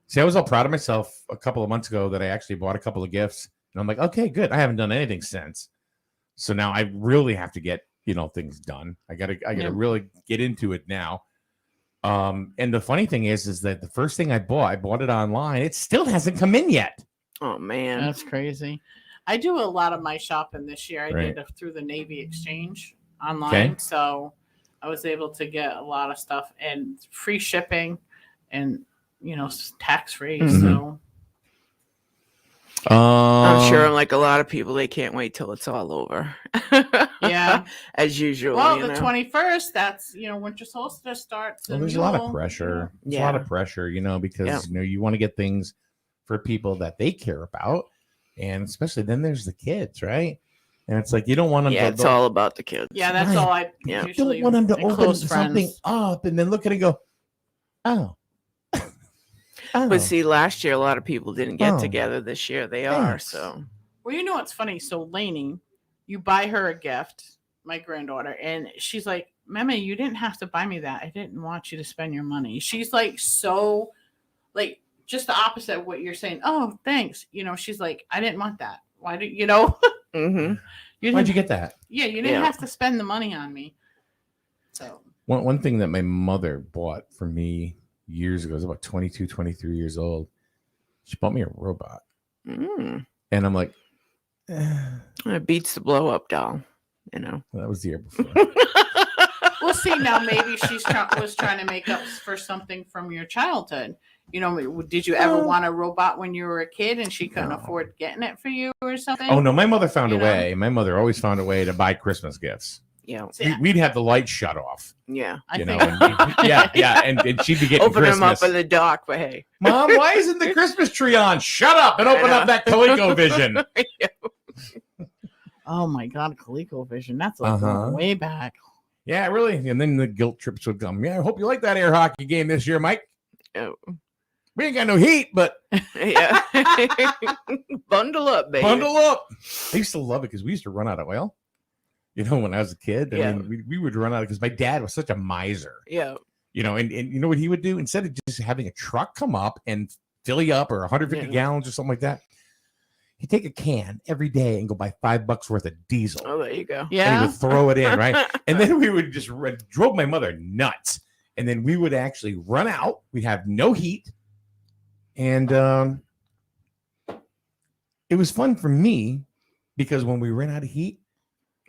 See, I was all proud of myself a couple of months ago that I actually bought a couple of gifts. And I'm like, okay, good. I haven't done anything since. So now I really have to get, things done. I gotta really get into it now. And the funny thing is that the first thing I bought it online. It still hasn't come in yet. Oh man. That's crazy. I do a lot of my shopping this year. I Right. did through the Navy Exchange online. Okay. So I was able to get a lot of stuff and free shipping and, tax free. So I'm sure, like a lot of people, they can't wait till it's all over. Yeah. As usual. Well, the 21st, that's, winter solstice starts. Well, and there's a lot of pressure. There's a lot of pressure, because you want to get things for people that they care about, and especially then there's the kids, right? And it's like you don't want them. Yeah, it's all about the kids. Yeah, that's all I You usually don't want them to my open close something friends. up and then look at it and go, oh. But see, last year a lot of people didn't get Oh. together. This year they are. Thanks. So Well, you know what's funny? So Lainey, you buy her a gift, my granddaughter, and she's like, Mama, you didn't have to buy me that. I didn't want you to spend your money. She's like, so, like, just the opposite of what you're saying. Oh, thanks. She's like, I didn't want that. Why did Mm-hmm. Why'd you get that? Yeah, you didn't have to spend the money on me. So One thing that my mother bought for me years ago, I was about 22, 23 years old. She bought me a robot. Mm. And I'm like, It beats the blow up doll, that was the year before. we'll see. Now maybe she's was trying to make up for something from your childhood. Did you ever want a robot when you were a kid and she couldn't afford getting it for you or something? Oh, no, my mother found a way. My mother always found a way to buy Christmas gifts. Yeah. We'd have the lights shut off. Yeah. And she'd be getting Open them up Christmas. in the dark, but hey. Mom, why isn't the Christmas tree on? Shut up and open up that ColecoVision. Oh my God, ColecoVision. That's Uh-huh. way back. Yeah, really. And then the guilt trips would come. Yeah, I hope you like that air hockey game this year, Mike. Oh. We ain't got no heat, but Yeah. Bundle up, baby. bundle up. I used to love it because we used to run out of oil. When I was a kid, Yeah. we would run out because my dad was such a miser. Yeah. And you know what he would do? Instead of just having a truck come up and fill you up or 150 gallons or something like that, he'd take a can every day and go buy $5 worth of diesel. Oh, there you go. And Yeah. he would throw it in, right? And then we would just drove my mother nuts. And then we would actually run out. We'd have no heat. And it was fun for me because when we ran out of heat,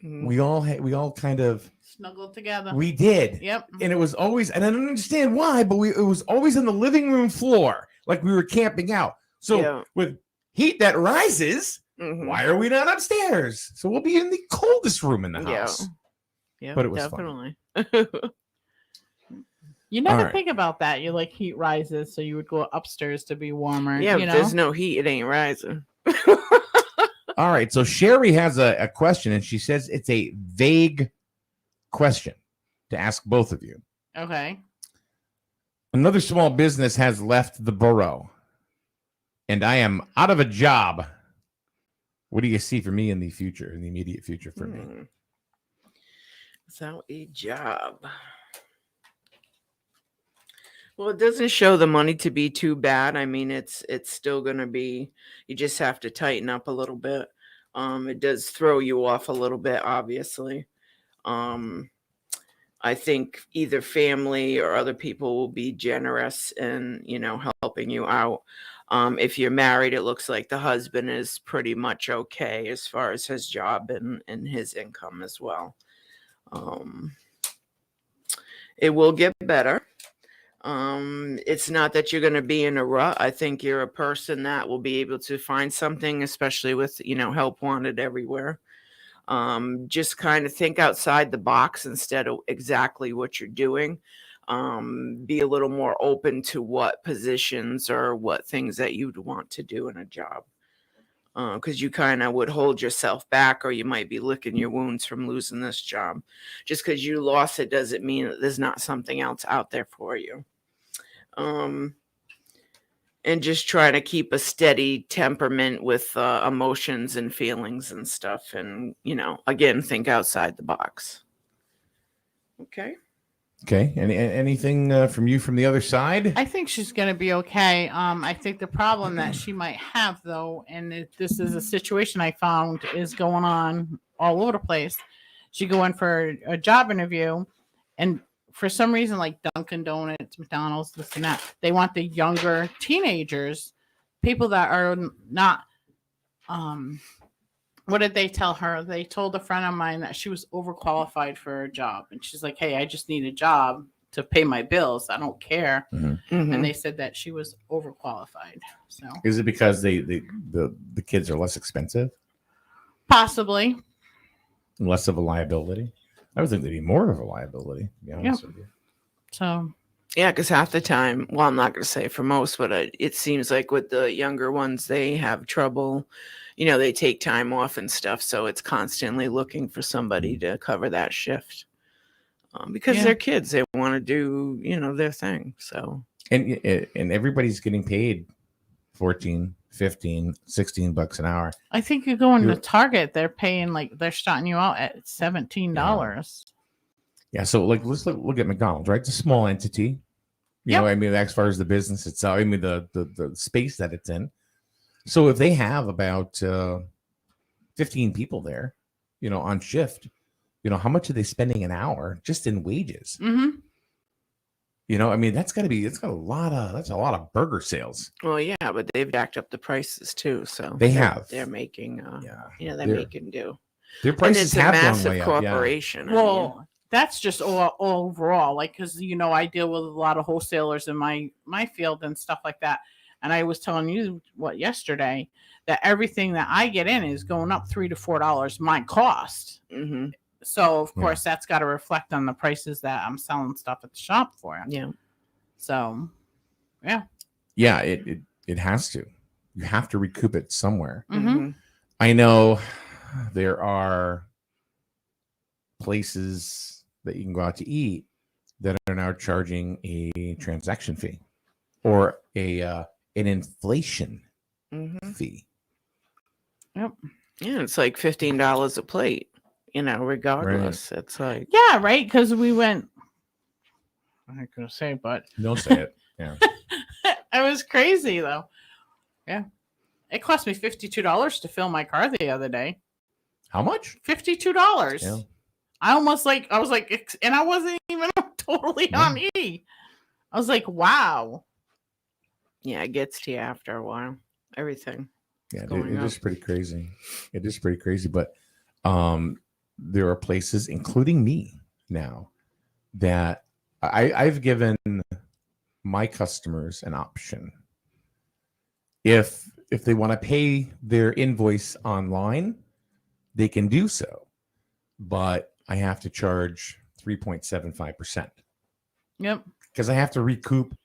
we all kind of Snuggled together. we did. Yep. And it was always, and I don't understand why, but it was always on the living room floor, like we were camping out. So Yeah. with heat that rises, Mhm. why are we not upstairs? So we'll be in the coldest room in the Yeah. house. Yeah. But it was fun. definitely. You never All right. think about that. You like heat rises, so you would go upstairs to be warmer. Yeah, you if know? there's no heat, it ain't rising. All right. So Sherry has a question, and she says it's a vague question to ask both of you. Okay. Another small business has left the borough, and I am out of a job. What do you see for me in the future, in the immediate future for me? Without a job. Well, it doesn't show the money to be too bad. I mean, it's still gonna be. You just have to tighten up a little bit. It does throw you off a little bit, obviously. I think either family or other people will be generous in, helping you out. If you're married, it looks like the husband is pretty much okay as far as his job and his income as well. It will get better. It's not that you're going to be in a rut. I think you're a person that will be able to find something, especially with, help wanted everywhere. Just kind of think outside the box instead of exactly what you're doing. Be a little more open to what positions or what things that you'd want to do in a job. Because you kind of would hold yourself back, or you might be licking your wounds from losing this job. Just because you lost it doesn't mean that there's not something else out there for you. And just try to keep a steady temperament with emotions and feelings and stuff. And, again, think outside the box. Okay. Okay. Anything from you from the other side? I think she's going to be okay. I think the problem that she might have, though, and this is a situation I found is going on all over the place. She go in for a job interview, and for some reason, like Dunkin' Donuts, McDonald's, this and that, they want the younger teenagers, people that are not. What did they tell her? They told a friend of mine that she was overqualified for a job, and she's like, "Hey, I just need a job to pay my bills. I don't care." Mm-hmm. And they said that she was overqualified. So is it because the kids are less expensive? Possibly. Less of a liability? I would think they'd be more of a liability, to be honest with you. So, yeah, because half the time, well, I'm not going to say for most, but it seems like with the younger ones, they have trouble. They take time off and stuff. So it's constantly looking for somebody to cover that shift because they're kids. They want to do, their thing. So, and everybody's getting paid 14, 15, 16 bucks an hour. I think you go into Target, they're paying they're starting you out at $17. Yeah. So let's look at McDonald's, right? It's a small entity. You know, I mean, as far as the business itself, I mean, the space that it's in. So if they have about 15 people there, on shift, how much are they spending an hour just in wages? Mm-hmm. I mean, that's a lot of burger sales. Well, yeah, but they've jacked up the prices too. So they're making, they're making do. Their prices have gone way up. It's a massive corporation. Well, that's just all overall, because I deal with a lot of wholesalers in my field and stuff like that. And I was telling you yesterday that everything that I get in is going up $3 to $4 my cost. Mm-hmm. So of course that's got to reflect on the prices that I'm selling stuff at the shop for. Yeah. So, yeah. Yeah, it has to. You have to recoup it somewhere. Mm-hmm. I know there are places that you can go out to eat that are now charging a transaction fee or an inflation fee. Yep. Yeah, it's like $15 a plate. Regardless, right. It's like right. Because we went. I'm not gonna say, but don't say it. Yeah, it was crazy though. Yeah, it cost me $52 to fill my car the other day. How much? $52. Yeah. I was like, and I wasn't even totally on E. I was like, wow. Yeah, it gets to you after a while. Everything. Yeah, it is pretty crazy. It is pretty crazy, but there are places, including me now, that I've given my customers an option. If they want to pay their invoice online, they can do so, but I have to charge 3.75%. Yep. Because I have to recoup.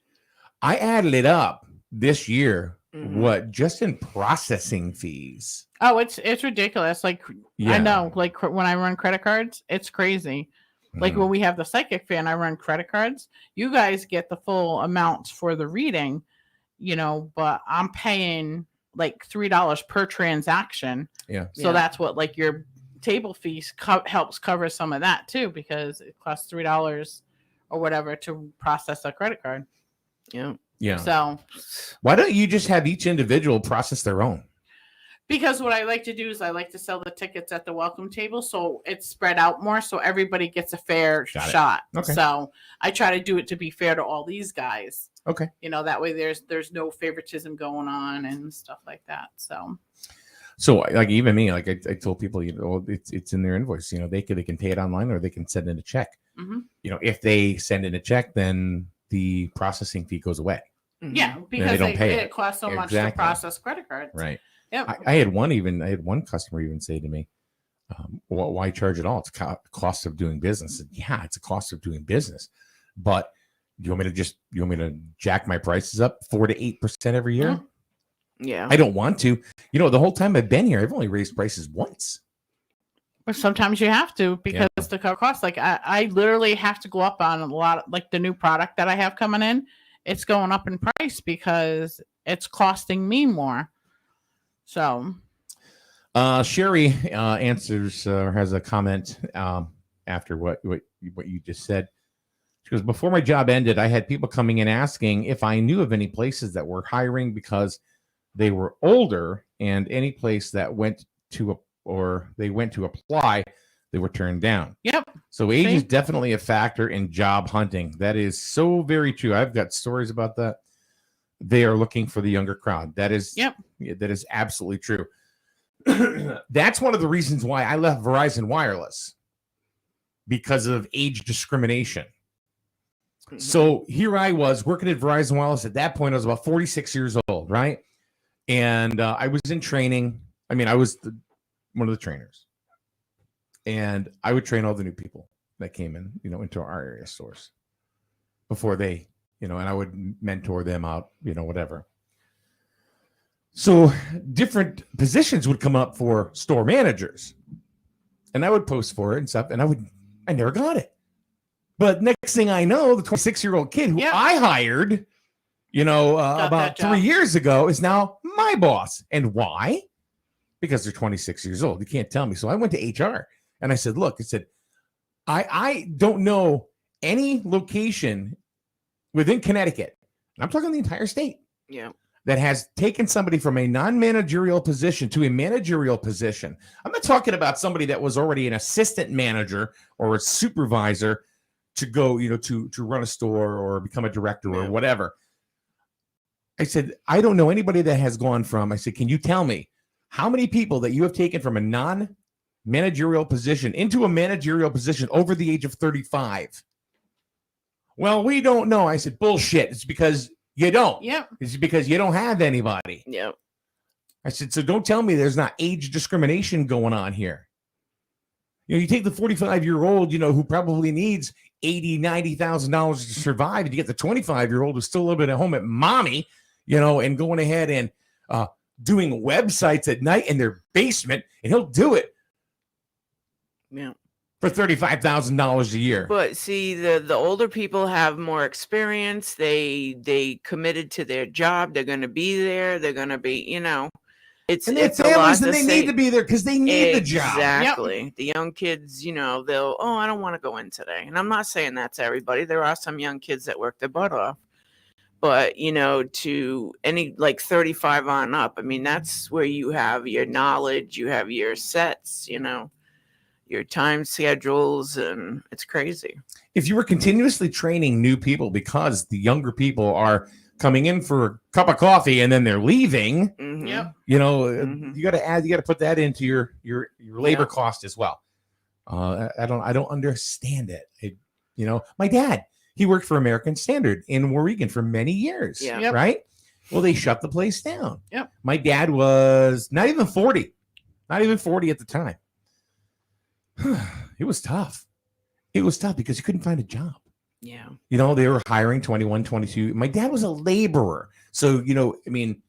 I added it up this year. What, just in processing fees? Oh, it's ridiculous. I know, when I run credit cards, it's crazy. Like when we have the psychic fan, I run credit cards. You guys get the full amounts for the reading, but I'm paying like $3 per transaction. Yeah. So that's what your table fees helps cover some of that too, because it costs $3 or whatever to process a credit card. Yeah. Yeah. So why don't you just have each individual process their own? Because what I like to do is I like to sell the tickets at the welcome table, so it's spread out more, so everybody gets a fair shot. Okay. So I try to do it to be fair to all these guys. Okay. You know, that way there's no favoritism going on and stuff like that. So like even me, like I told people, you know, it's in their invoice. You know, they can pay it online or they can send in a check. Mm-hmm. You know, if they send in a check, then the processing fee goes away. Yeah, because they don't pay it costs so much to process credit cards. Right. Yep. I had one customer even say to me, well, why charge it all? It's cost of doing business. I said, yeah, it's a cost of doing business. But you want me to jack my prices up 4 to 8% every year? Mm-hmm. Yeah. I don't want to. You know, the whole time I've been here, I've only raised prices once. But sometimes you have to because the cost. Like I literally have to go up on a lot of, like the new product that I have coming in. It's going up in price because it's costing me more. So, Sherry answers or has a comment after what you just said. She goes, before my job ended, I had people coming in asking if I knew of any places that were hiring because they were older, and any place that went to apply, they were turned down. Yep. So age is definitely a factor in job hunting. That is so very true. I've got stories about that. They are looking for the younger crowd. That is that is absolutely true. That's one of the reasons why I left Verizon Wireless, because of age discrimination. So here I was working at Verizon Wireless. At that point, I was about 46 years old, right? And I was in training. I mean, I was one of the trainers. And I would train all the new people that came in, you know, into our area stores before they, you know, and I would mentor them out, you know, whatever. So different positions would come up for store managers, and I would post for it and stuff, and I never got it. But next thing I know, the 26-year-old kid who I hired, you know, about 3 years ago is now my boss. And why? Because they're 26 years old. You can't tell me. So I went to HR and I said, look, I don't know any location within Connecticut, and I'm talking the entire state, that has taken somebody from a non-managerial position to a managerial position. I'm not talking about somebody that was already an assistant manager or a supervisor to go, you know, to run a store or become a director or whatever. I said, I don't know anybody that has gone from, I said, can you tell me how many people that you have taken from a non-managerial position into a managerial position over the age of 35? Well, we don't know. I said, bullshit. It's because you don't. Yep. It's because you don't have anybody. Yep. I said, so don't tell me there's not age discrimination going on here. You know, you take the 45-year-old, you know, who probably needs $80,000, $90,000 to survive, and you get the 25-year-old who's still a little bit at home at mommy, you know, and going ahead and doing websites at night in their basement, and he'll do it. Yeah. For $35,000 a year. But see, the older people have more experience. They committed to their job. They're going to be there. They're going to be, you know, it's and their families, and they need to be there because they need the job. Exactly. Yep. The young kids, you know, I don't want to go in today. And I'm not saying that's everybody. There are some young kids that work their butt off. But, you know, to any like 35 on up, I mean, that's where you have your knowledge, you have your sets, you know, your time schedules, and it's crazy. If you were continuously training new people because the younger people are coming in for a cup of coffee and then they're leaving, you know, you got to put that into your labor cost as well. I don't understand it. You know, my dad, he worked for American Standard in Oregon for many years, right? Well, they shut the place down. Yep. My dad was not even 40 at the time. It was tough. It was tough because he couldn't find a job. Yeah. You know, they were hiring 21, 22. My dad was a laborer. So, you know, I mean,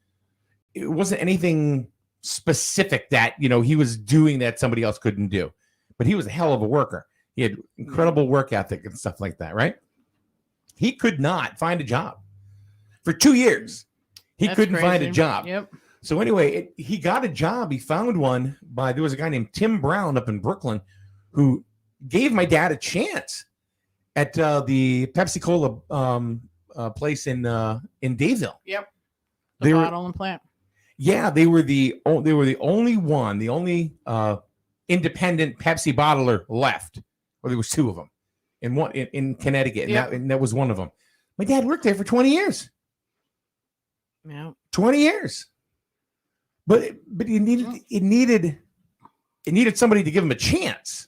it wasn't anything specific that, you know, he was doing that somebody else couldn't do. But he was a hell of a worker. He had incredible work ethic and stuff like that, right? He could not find a job. For 2 years, he couldn't find a job. Yep. So anyway, he got a job. He found one there was a guy named Tim Brown up in Brooklyn who gave my dad a chance at the Pepsi Cola place in Dayville. Yep. The bottle and plant. Yeah, they were the only independent Pepsi bottler left. Well, there was two of them, and one in Connecticut, and that was one of them. My dad worked there for 20 years. Yeah, 20 years. But it needed somebody to give him a chance.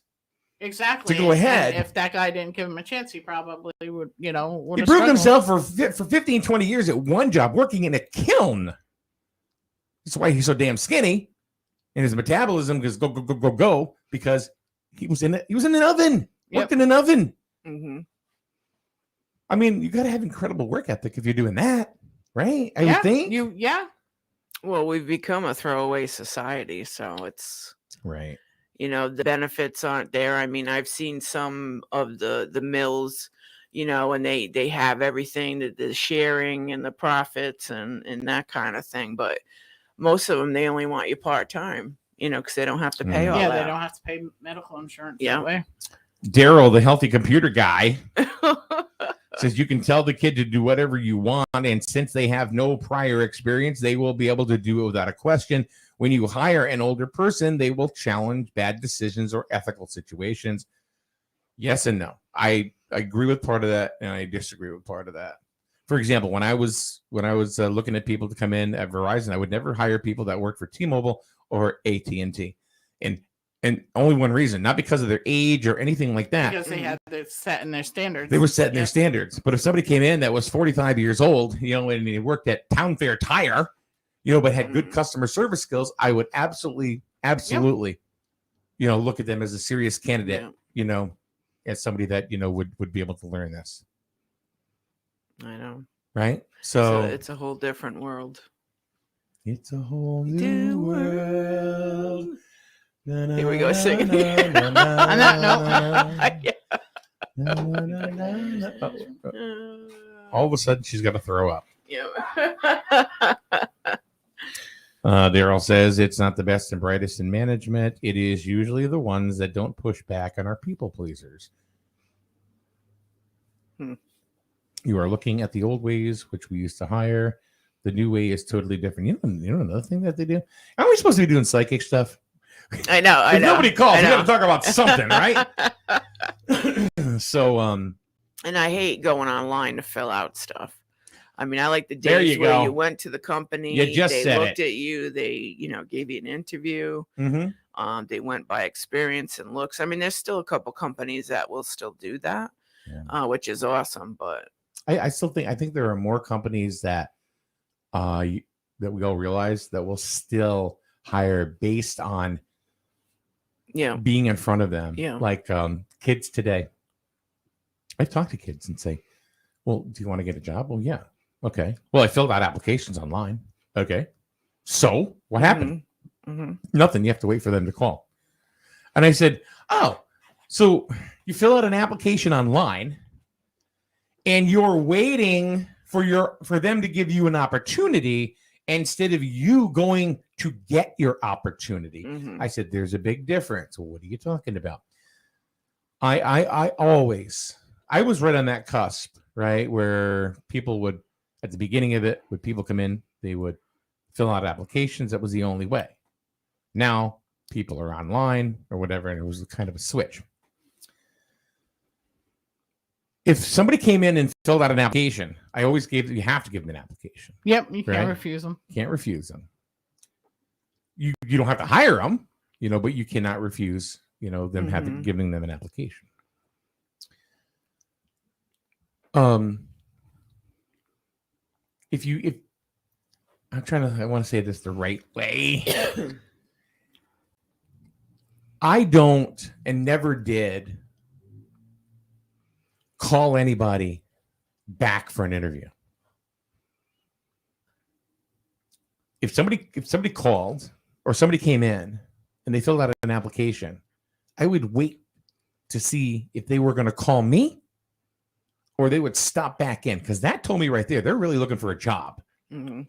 Exactly. To go ahead. And if that guy didn't give him a chance, he probably would, He would proved himself for 15, 20 years at one job, working in a kiln. That's why he's so damn skinny. And his metabolism goes go, because he was in an oven. Worked in an oven. Mm-hmm. I mean, you got to have incredible work ethic if you're doing that, right? I would think. Well, we've become a throwaway society, so it's right. The benefits aren't there. I mean, I've seen some of the mills, and they have everything, the sharing and the profits and that kind of thing. But most of them, they only want you part-time, because they don't have to pay all that. Yeah, they don't have to pay medical insurance that way. Daryl, the healthy computer guy, says you can tell the kid to do whatever you want, and since they have no prior experience, they will be able to do it without a question. When you hire an older person, they will challenge bad decisions or ethical situations. Yes and no. I agree with part of that, and I disagree with part of that. For example, when I was looking at people to come in at Verizon, I would never hire people that worked for T-Mobile or AT&T, and only one reason, not because of their age or anything like that. Because they had set in their standards. They were setting their standards. But if somebody came in that was 45 years old, and he worked at Town Fair Tire, but had good customer service skills, I would absolutely, look at them as a serious candidate, as somebody that, would be able to learn this. I know. Right? So it's a whole different world. It's a whole new world. Here we go singing. On that note. All of a sudden, she's got to throw up. Yeah. Daryl says it's not the best and brightest in management. It is usually the ones that don't push back on our people pleasers. You are looking at the old ways, which we used to hire. The new way is totally different. You know another thing that they do? Aren't we supposed to be doing psychic stuff? I know. If nobody calls, we got to talk about something, right? So, and I hate going online to fill out stuff. I mean, I like the days where you went to the company, they looked at you, they, gave you an interview. Mm-hmm. They went by experience and looks. I mean, there's still a couple companies that will still do that, which is awesome. But I think there are more companies that that we all realize that will still hire based on being in front of them. Like kids today. I talk to kids and say, well, do you want to get a job? Well, yeah. Okay. Well, I filled out applications online. Okay. So what happened? Mm-hmm. Nothing. You have to wait for them to call. And I said, oh, so you fill out an application online and you're waiting for them to give you an opportunity instead of you going to get your opportunity. Mm-hmm. I said, there's a big difference. Well, what are you talking about? I was right on that cusp, right? Where people would, at the beginning of it, when people come in, they would fill out applications. That was the only way. Now people are online or whatever, and it was kind of a switch. If somebody came in and filled out an application, I always you have to give them an application. Yep, you can't refuse them. Can't refuse them. You don't have to hire them, but you cannot refuse, them giving them an application. I want to say this the right way. I don't and never did call anybody back for an interview. If somebody called or somebody came in and they filled out an application, I would wait to see if they were going to call me or they would stop back in, because that told me right there they're really looking for a job. Mm-hmm.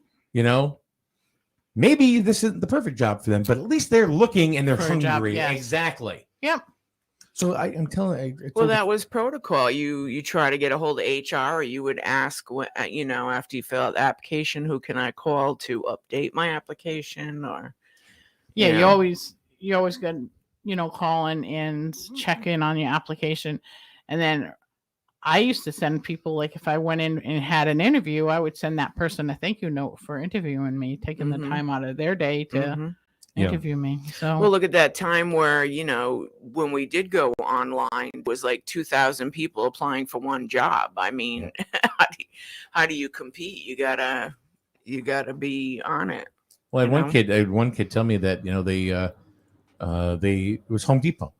Maybe this isn't the perfect job for them, but at least they're looking and they're For a hungry. job, yes. Exactly. Yep. So I'm telling you. Well, that was protocol. You try to get a hold of HR, or you would ask, after you fill out the application, who can I call to update my application? Or you always get calling and check in on your application, and then I used to send people, like if I went in and had an interview, I would send that person a thank you note for interviewing me, taking the time out of their day to interview me. So well, look at that time where when we did go online, it was like 2,000 people applying for one job. I mean, how do you compete? You gotta be on it. Well, I had one kid tell me that it was Home Depot.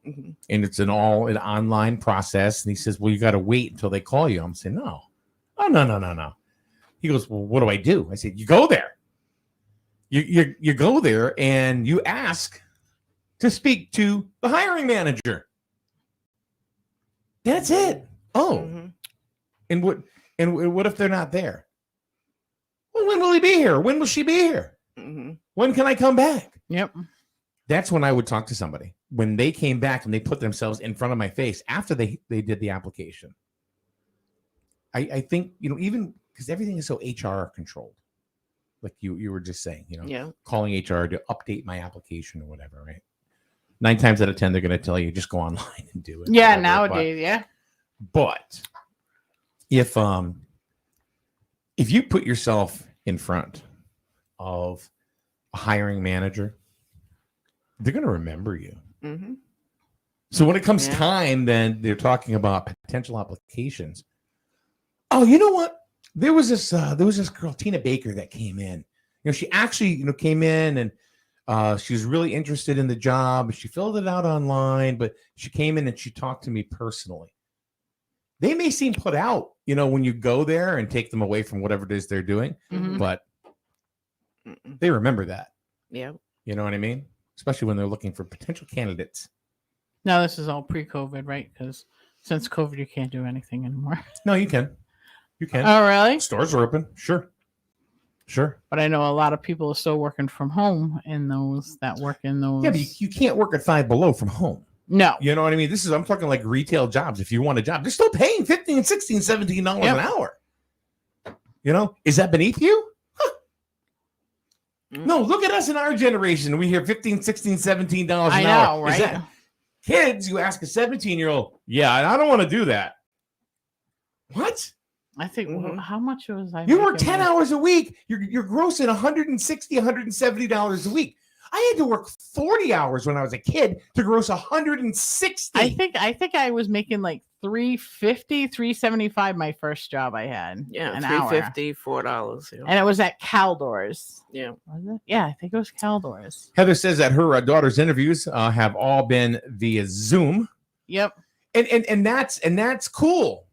Mm-hmm. And it's an online process. And he says, well, you got to wait until they call you. I'm saying, no. Oh, no. He goes, well, what do I do? I said, you go there. You go there and you ask to speak to the hiring manager. That's it. Oh. Mm-hmm. And what if they're not there? Well, when will he be here? When will she be here? Mm-hmm. When can I come back? Yep. That's when I would talk to somebody. When they came back and they put themselves in front of my face after they did the application. I think, even because everything is so HR controlled, like you were just saying, calling HR to update my application or whatever, right? 9 times out of 10, they're going to tell you just go online and do it. Yeah, whatever. nowadays, But if you put yourself in front of a hiring manager, they're going to remember you. Mm-hmm. So when it comes time, then they're talking about potential applications. Oh, you know what? There was this girl, Tina Baker, that came in. She actually, came in and she was really interested in the job. She filled it out online, but she came in and she talked to me personally. They may seem put out, when you go there and take them away from whatever it is they're doing, but they remember that. Yeah. You know what I mean? Especially when they're looking for potential candidates. Now this is all pre-COVID, right? Because since COVID, you can't do anything anymore. No, you can. You can. Oh, really? Stores are open. Sure. But I know a lot of people are still working from home in those that work in those. Yeah, but you can't work at Five Below from home. No. You know what I mean? I'm talking like retail jobs. If you want a job, they're still paying $15, $16, $17 an hour. Is that beneath you? Huh. No, look at us in our generation. We hear $15, $16, $17 an hour. I know, right? Is that kids, you ask a 17-year-old, yeah, I don't want to do that. What? I think, how much was I? You work 10 hours a week. You're grossing $160, $170 a week. I had to work 40 hours when I was a kid to gross 160. I think I was making like $350, $375 my first job I had. Yeah, an $350, hour. $4. Yeah. And it was at Caldors. Yeah. Was it? Yeah, I think it was Caldors. Heather says that her daughter's interviews have all been via Zoom. Yep. And that's cool.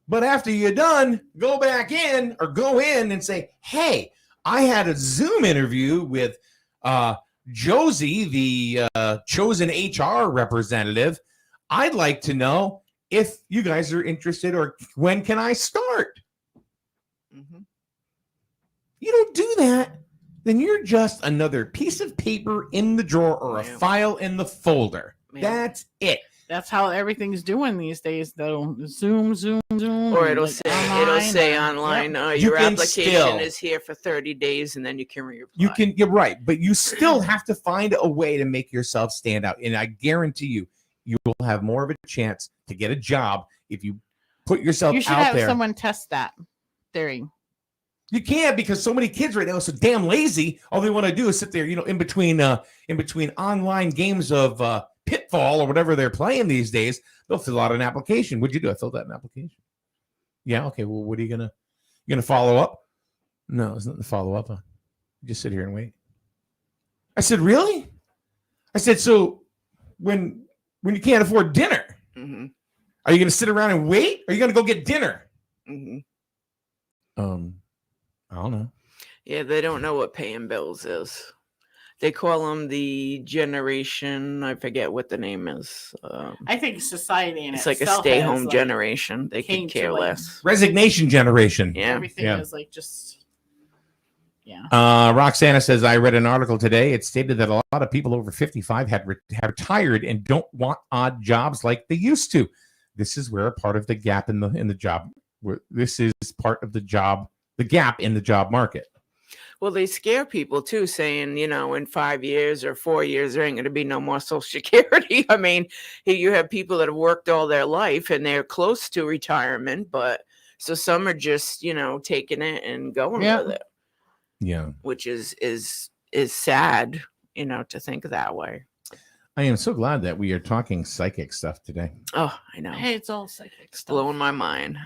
But after you're done, go back in or go in and say, hey, I had a Zoom interview with Josie, the chosen HR representative. I'd like to know if you guys are interested or when can I start? Mm-hmm. You don't do that, then you're just another piece of paper in the drawer or a file in the folder. That's it. That's how everything's doing these days, though. Zoom. Or it'll say online, your application is here for 30 days, and then you can reapply. You're right, but you still have to find a way to make yourself stand out. And I guarantee you will have more of a chance to get a job if you put yourself out there. You should have someone test that theory. You can't, because so many kids right now are so damn lazy. All they want to do is sit there, in between online games of Pitfall or whatever they're playing these days. They'll fill out an application. What'd you do? I filled out an application. Yeah. Okay. Well, what are you gonna follow up? No, there's nothing to follow up on. You just sit here and wait. I said, really? I said, so when you can't afford dinner, are you gonna sit around and wait? Or are you gonna go get dinner? Mm-hmm. I don't know. Yeah, they don't know what paying bills is. They call them the generation. I forget what the name is. I think society in it's like a stay-home generation. They can care less. Resignation generation. Yeah, everything is like just Yeah. Roxana says, I read an article today. It stated that a lot of people over 55 have retired and don't want odd jobs like they used to. This is where a part of the gap in the job. This is part of the gap in the job market. Well, they scare people too, saying, in 5 years or 4 years, there ain't going to be no more Social Security. I mean, you have people that have worked all their life and they're close to retirement, but so some are just, taking it and going with it. Yeah. Which is sad, to think that way. I am so glad that we are talking psychic stuff today. Oh, I know. Hey, it's all psychic stuff. Blowing my mind.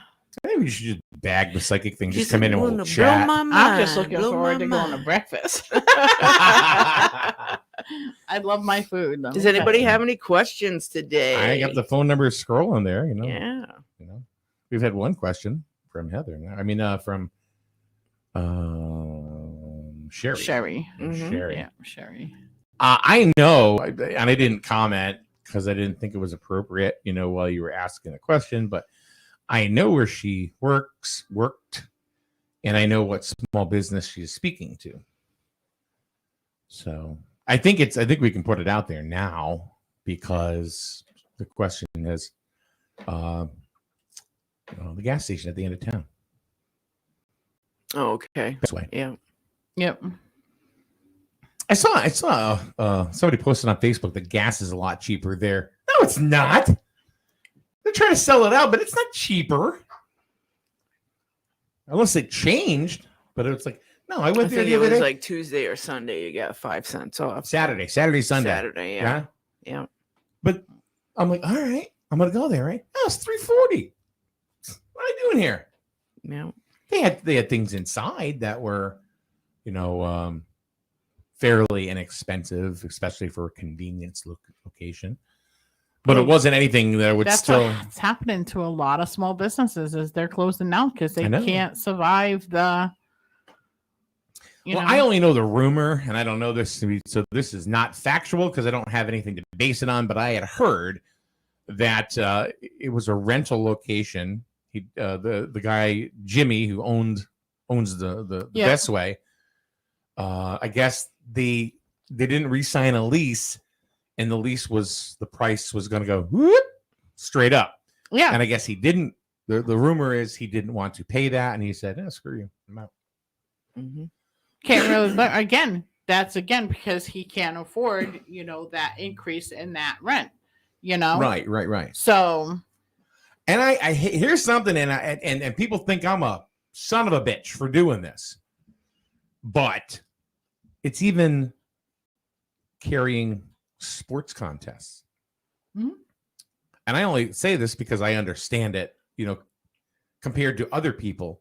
Maybe we should just bag the psychic thing. Just Just come in and blow we'll my chat. mind. I'm just looking Blow forward my to going to mind. breakfast. I love my food. Does anybody have any questions today? I got the phone number scrolling there. Yeah. We've had one question from Heather. From Sherry. Sherry. Sherry. Yeah, Sherry. I know, and I didn't comment because I didn't think it was appropriate, while you were asking the question, but I know where she worked, and I know what small business she's speaking to. So I think we can put it out there now because the question is, the gas station at the end of town. Oh, okay. This way. Yeah. Yep. I saw somebody posted on Facebook that gas is a lot cheaper there. No, it's not. They're trying to sell it out, but it's not cheaper. Unless it changed, but it's like, no, I went there think the it other was day. like Tuesday or Sunday. You got 5 cents off. Sunday. Saturday, yeah. But I'm like, all right, I'm gonna go there, right? Oh, it's $3.40. What are I doing here? Yeah. They had things inside that were, fairly inexpensive, especially for a convenience location. But it wasn't anything that would That's still. what's happening to a lot of small businesses is they're closing down because they I know. can't survive the. I only know the rumor, and I don't know this to be, so this is not factual because I don't have anything to base it on. But I had heard that it was a rental location. The guy Jimmy who owns the Best Way. I guess they didn't re-sign a lease, and the price was going to go whoop, straight up. Yeah, and I guess he didn't. The rumor is he didn't want to pay that, and he said, "Screw you, I'm out." Mm-hmm. Can't really, but again, that's because he can't afford, that increase in that rent, Right. So, and I here's something, and people think I'm a son of a bitch for doing this, but it's even carrying sports contests. Mm-hmm. And I only say this because I understand it, compared to other people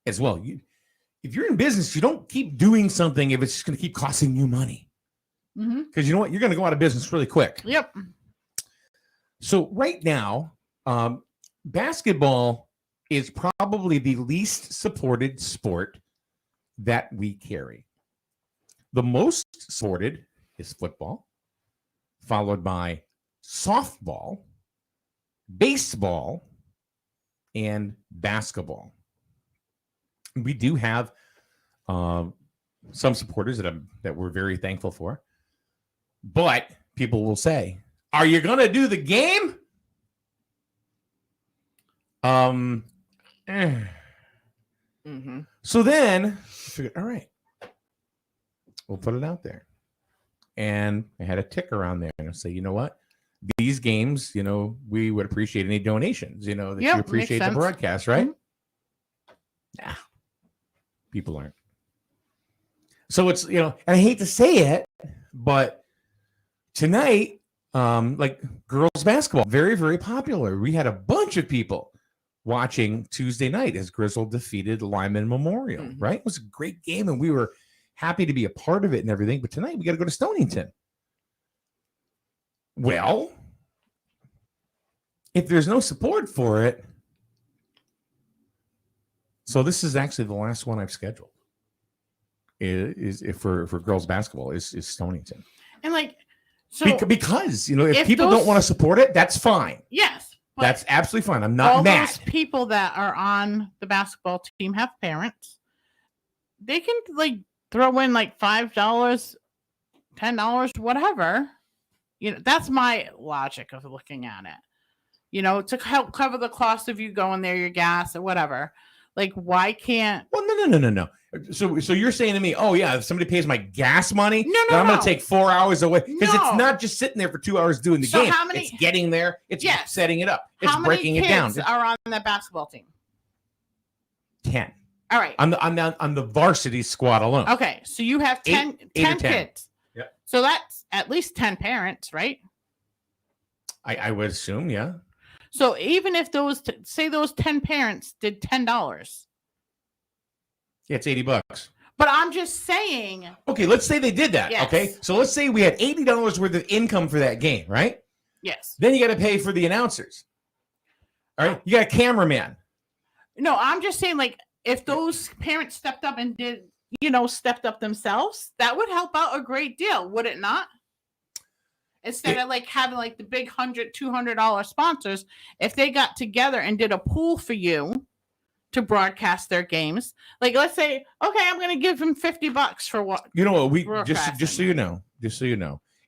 as well. If you're in business, you don't keep doing something if it's just going to keep costing you money. Because you know what? You're going to go out of business really quick. Yep. So right now, basketball is probably the least supported sport that we carry. The most supported is football, followed by softball, baseball, and basketball. We do have some supporters that we're very thankful for, but people will say, "Are you going to do the game?" Mm-hmm. So then, I figured, all right, we'll put it out there, and I had a ticker on there, and I say, you know what? These games, we would appreciate any donations. That you appreciate the broadcast, right? Mm-hmm. Nah. People aren't. So it's, and I hate to say it, but tonight, like girls basketball, very, very popular. We had a bunch of people watching Tuesday night as Grizzle defeated Lyman Memorial, right? It was a great game, and we were happy to be a part of it and everything. But tonight we got to go to Stonington. Well, if there's no support for it, so this is actually the last one I've scheduled. Is for girls basketball is Stonington, and because if people don't want to support it, that's fine. Yes, that's absolutely fine. I'm not all mad. Those people that are on the basketball team have parents. they can like throw in like $5, $10, whatever. That's my logic of looking at it. To help cover the cost of you going there, your gas or whatever. Like, why can't? Well, no. So you're saying to me, oh yeah, if somebody pays my gas money, no, I'm going to take 4 hours away because No. it's not just sitting there for 2 hours doing the So game. how many- It's getting there. It's setting it up. It's How breaking many it down. kids are on that basketball team? 10. All right. On the varsity squad alone. Okay, so you have 10, Eight or 10. kids. Yep. So that's at least 10 parents, right? I would assume, yeah. So even if those 10 parents did $10, Yeah, it's $80. but I'm just saying. Okay, let's say they did that. Yes. Okay, so let's say we had $80 worth of income for that game, right? Yes. Then you got to pay for the announcers. All right, you got a cameraman. No, I'm just saying, like, if those parents stepped up and did, stepped up themselves, that would help out a great deal, would it not? Instead of like having like the big $100, $200 sponsors, if they got together and did a pool for you to broadcast their games, like let's say, okay, I'm going to give them $50 for what? You know what? We just so you know,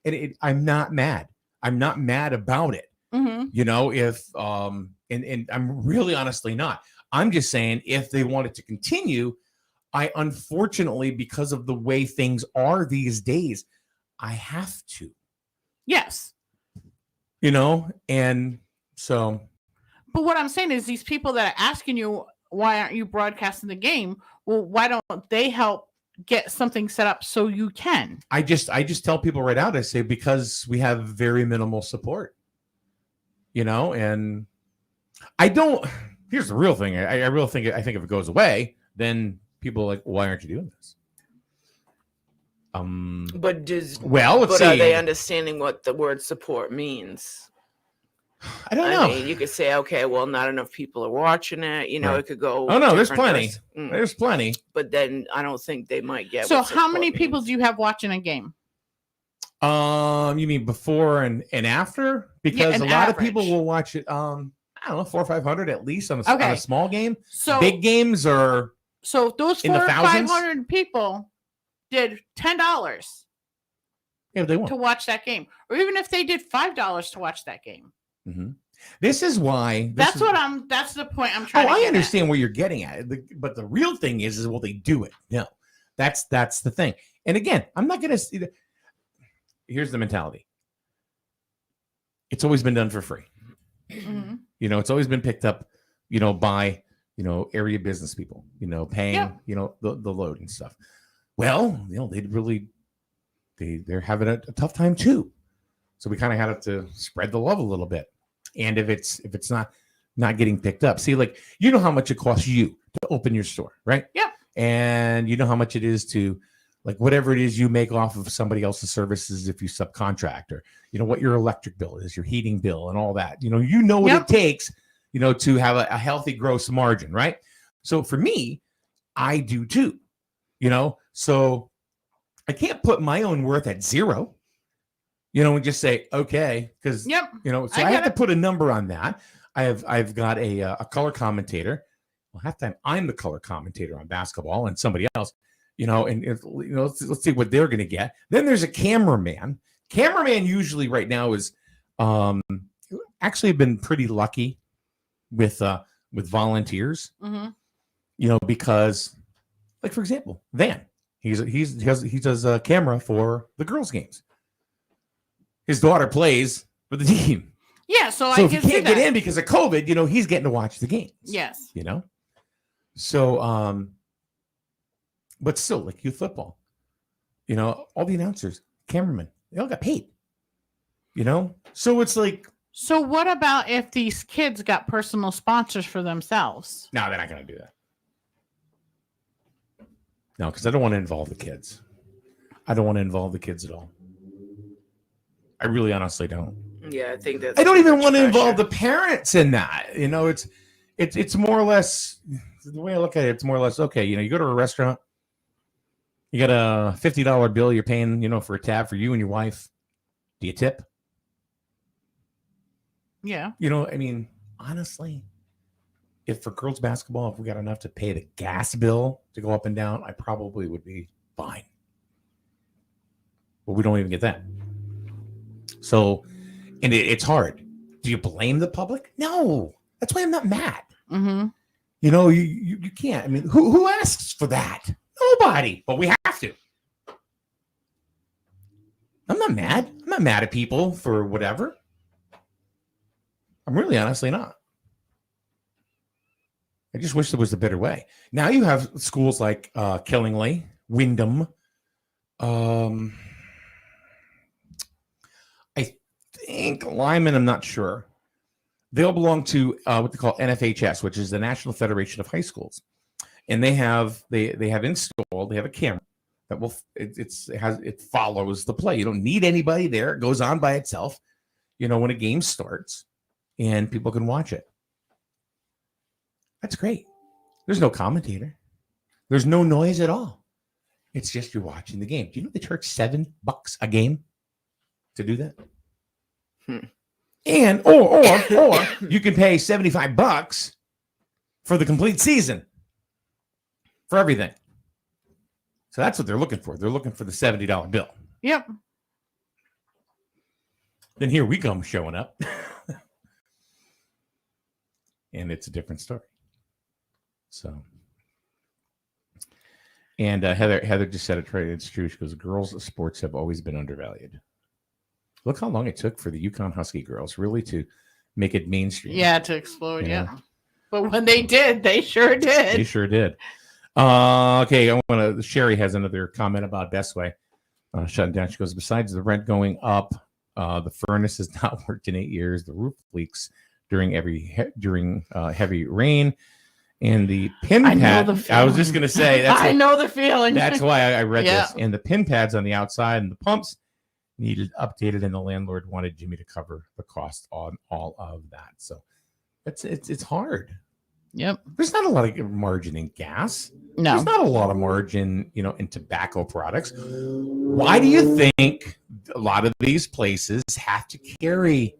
and I'm not mad. I'm not mad about it. Mm-hmm. If and I'm really honestly not. I'm just saying if they wanted to continue, I unfortunately, because of the way things are these days, I have to. Yes. And so. But what I'm saying is these people that are asking you, why aren't you broadcasting the game? Well, why don't they help get something set up so you can? I just tell people right out, I say, because we have very minimal support, and I don't, here's the real thing. I really think if it goes away, then people are like, why aren't you doing this? But let's see. Are they understanding what the word support means? I don't know. I mean, you could say, okay, well, not enough people are watching it. Right. It could go. Oh no, there's different plenty. There's plenty. But then I don't think they might get. So what how many support people means. do you have watching a game? You mean before and after? Because an a lot of average. people will watch it. I don't know, 400 or 500 at least on Okay. a small game. So big games are. So those in the 400 or thousands? 500 people did $10 Yeah, they won't. to watch that game, or even if they did $5 to watch that game. Mm-hmm. This is why. That's the point I'm trying to I get understand where you're getting at. But the real thing is will they do it? No. That's the thing. And again, I'm not going to. Here's the mentality. It's always been done for free. at. Mm-hmm. It's always been picked up, by, area business people, paying, the load and stuff. Well, they're having a tough time too. So we kind of had to spread the love a little bit. And if it's not getting picked up, see, like, how much it costs you to open your store, right? Yeah. And how much it is to, like, whatever it is you make off of somebody else's services if you subcontract, or what your electric bill is, your heating bill, and all that. What it takes, to have a healthy gross margin, right? So for me, I do too. So I can't put my own worth at zero. And just say, okay, because, so I have to put a number on that. I've got a color commentator. Well, half the time I'm the color commentator on basketball and somebody else, and let's see what they're going to get. Then there's a cameraman. Cameraman usually right now is actually been pretty lucky with volunteers, Mm-hmm. because, like, for example, Van, he does a camera for the girls' games. His daughter plays for the team. Yeah, so I if can he see can't that. get in because of COVID, he's getting to watch the games. Yes. So, but still, like youth football, all the announcers, cameramen, they all got paid. So it's like. So what about if these kids got personal sponsors for themselves? No, they're not going to do that. No, because I don't want to involve the kids. I don't want to involve the kids at all. I really honestly don't. Yeah, I think that's. I don't even want to involve the parents in that. It's more or less the way I look at it. It's more or less okay. You go to a restaurant, you got a $50 bill you're paying, for a tab for you and your wife. Do you tip? Yeah. Honestly, if for girls basketball, if we got enough to pay the gas bill to go up and down, I probably would be fine. But we don't even get that. So, and it's hard. Do you blame the public? No. That's why I'm not mad. Mm-hmm. You know, you can't. I mean, who asks for that? Nobody. But we have to. I'm not mad. I'm not mad at people for whatever. I'm really honestly not. I just wish there was a better way. Now you have schools like Killingly, Wyndham. I think Lyman, I'm not sure. They'll belong to what they call NFHS, which is the National Federation of High Schools. And they have installed, they have a camera that will it follows the play. You don't need anybody there. It goes on by itself, you know, when a game starts, and people can watch it. That's great. There's no commentator. There's no noise at all. It's just you're watching the game. Do you know they charge $7 a game to do that? And or you can pay $75 for the complete season for everything. So that's what they're looking for. They're looking for the $70 bill. Yep. Then here we come showing up. And it's a different story. So, and Heather just said it right. It's true. She goes, girls' sports have always been undervalued. Look how long it took for the Yukon Husky girls really to make it mainstream. Yeah, to explode. You know? Yeah. But when they did, they sure did. They sure did. Okay, Sherry has another comment about Best Way shutting down. She goes, besides the rent going up, the furnace has not worked in 8 years. The roof leaks during heavy rain, and the pin pad. I was just going to say I know the feeling. That's why I read this. And the pin pads on the outside and the pumps needed updated, and the landlord wanted Jimmy to cover the cost on all of that. So it's hard. Yep. There's not a lot of margin in gas. No. There's not a lot of margin, in tobacco products. Why do you think a lot of these places have to carry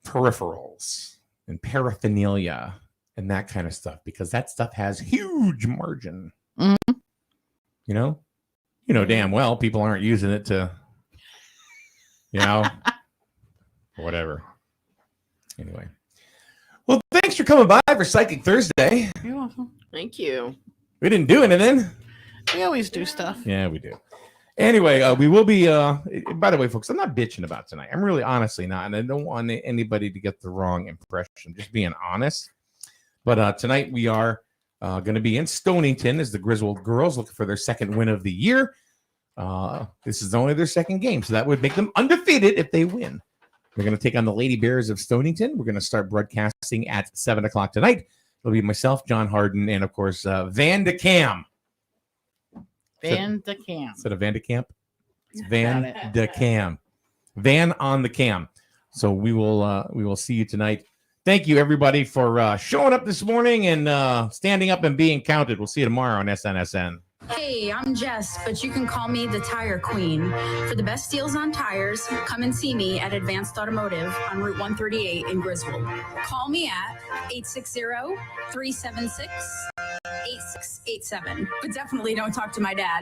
peripherals and paraphernalia and that kind of stuff? Because that stuff has huge margin. Mm-hmm. You know damn well people aren't using it to, whatever. Anyway. Well, thanks for coming by for Psychic Thursday. You're welcome. Thank you. We didn't do anything. We always do stuff. Yeah, we do. Anyway, we will be, by the way, folks, I'm not bitching about tonight. I'm really honestly not, and I don't want anybody to get the wrong impression. I'm just being honest. But tonight we are going to be in Stonington as the Griswold girls looking for their second win of the year. This is only their second game, so that would make them undefeated if they win. We're going to take on the Lady Bears of Stonington. We're going to start broadcasting at 7 o'clock tonight. It'll be myself, John Harden, and, of course, Van de Cam. Van de Cam. Instead of Van de Camp, it's Van de Cam. Van on the Cam. So we will see you tonight. Thank you, everybody, for showing up this morning and standing up and being counted. We'll see you tomorrow on SNSN. Hey, I'm Jess, but you can call me the Tire Queen. For the best deals on tires, come and see me at Advanced Automotive on Route 138 in Griswold. Call me at 860-376-8687. But definitely don't talk to my dad.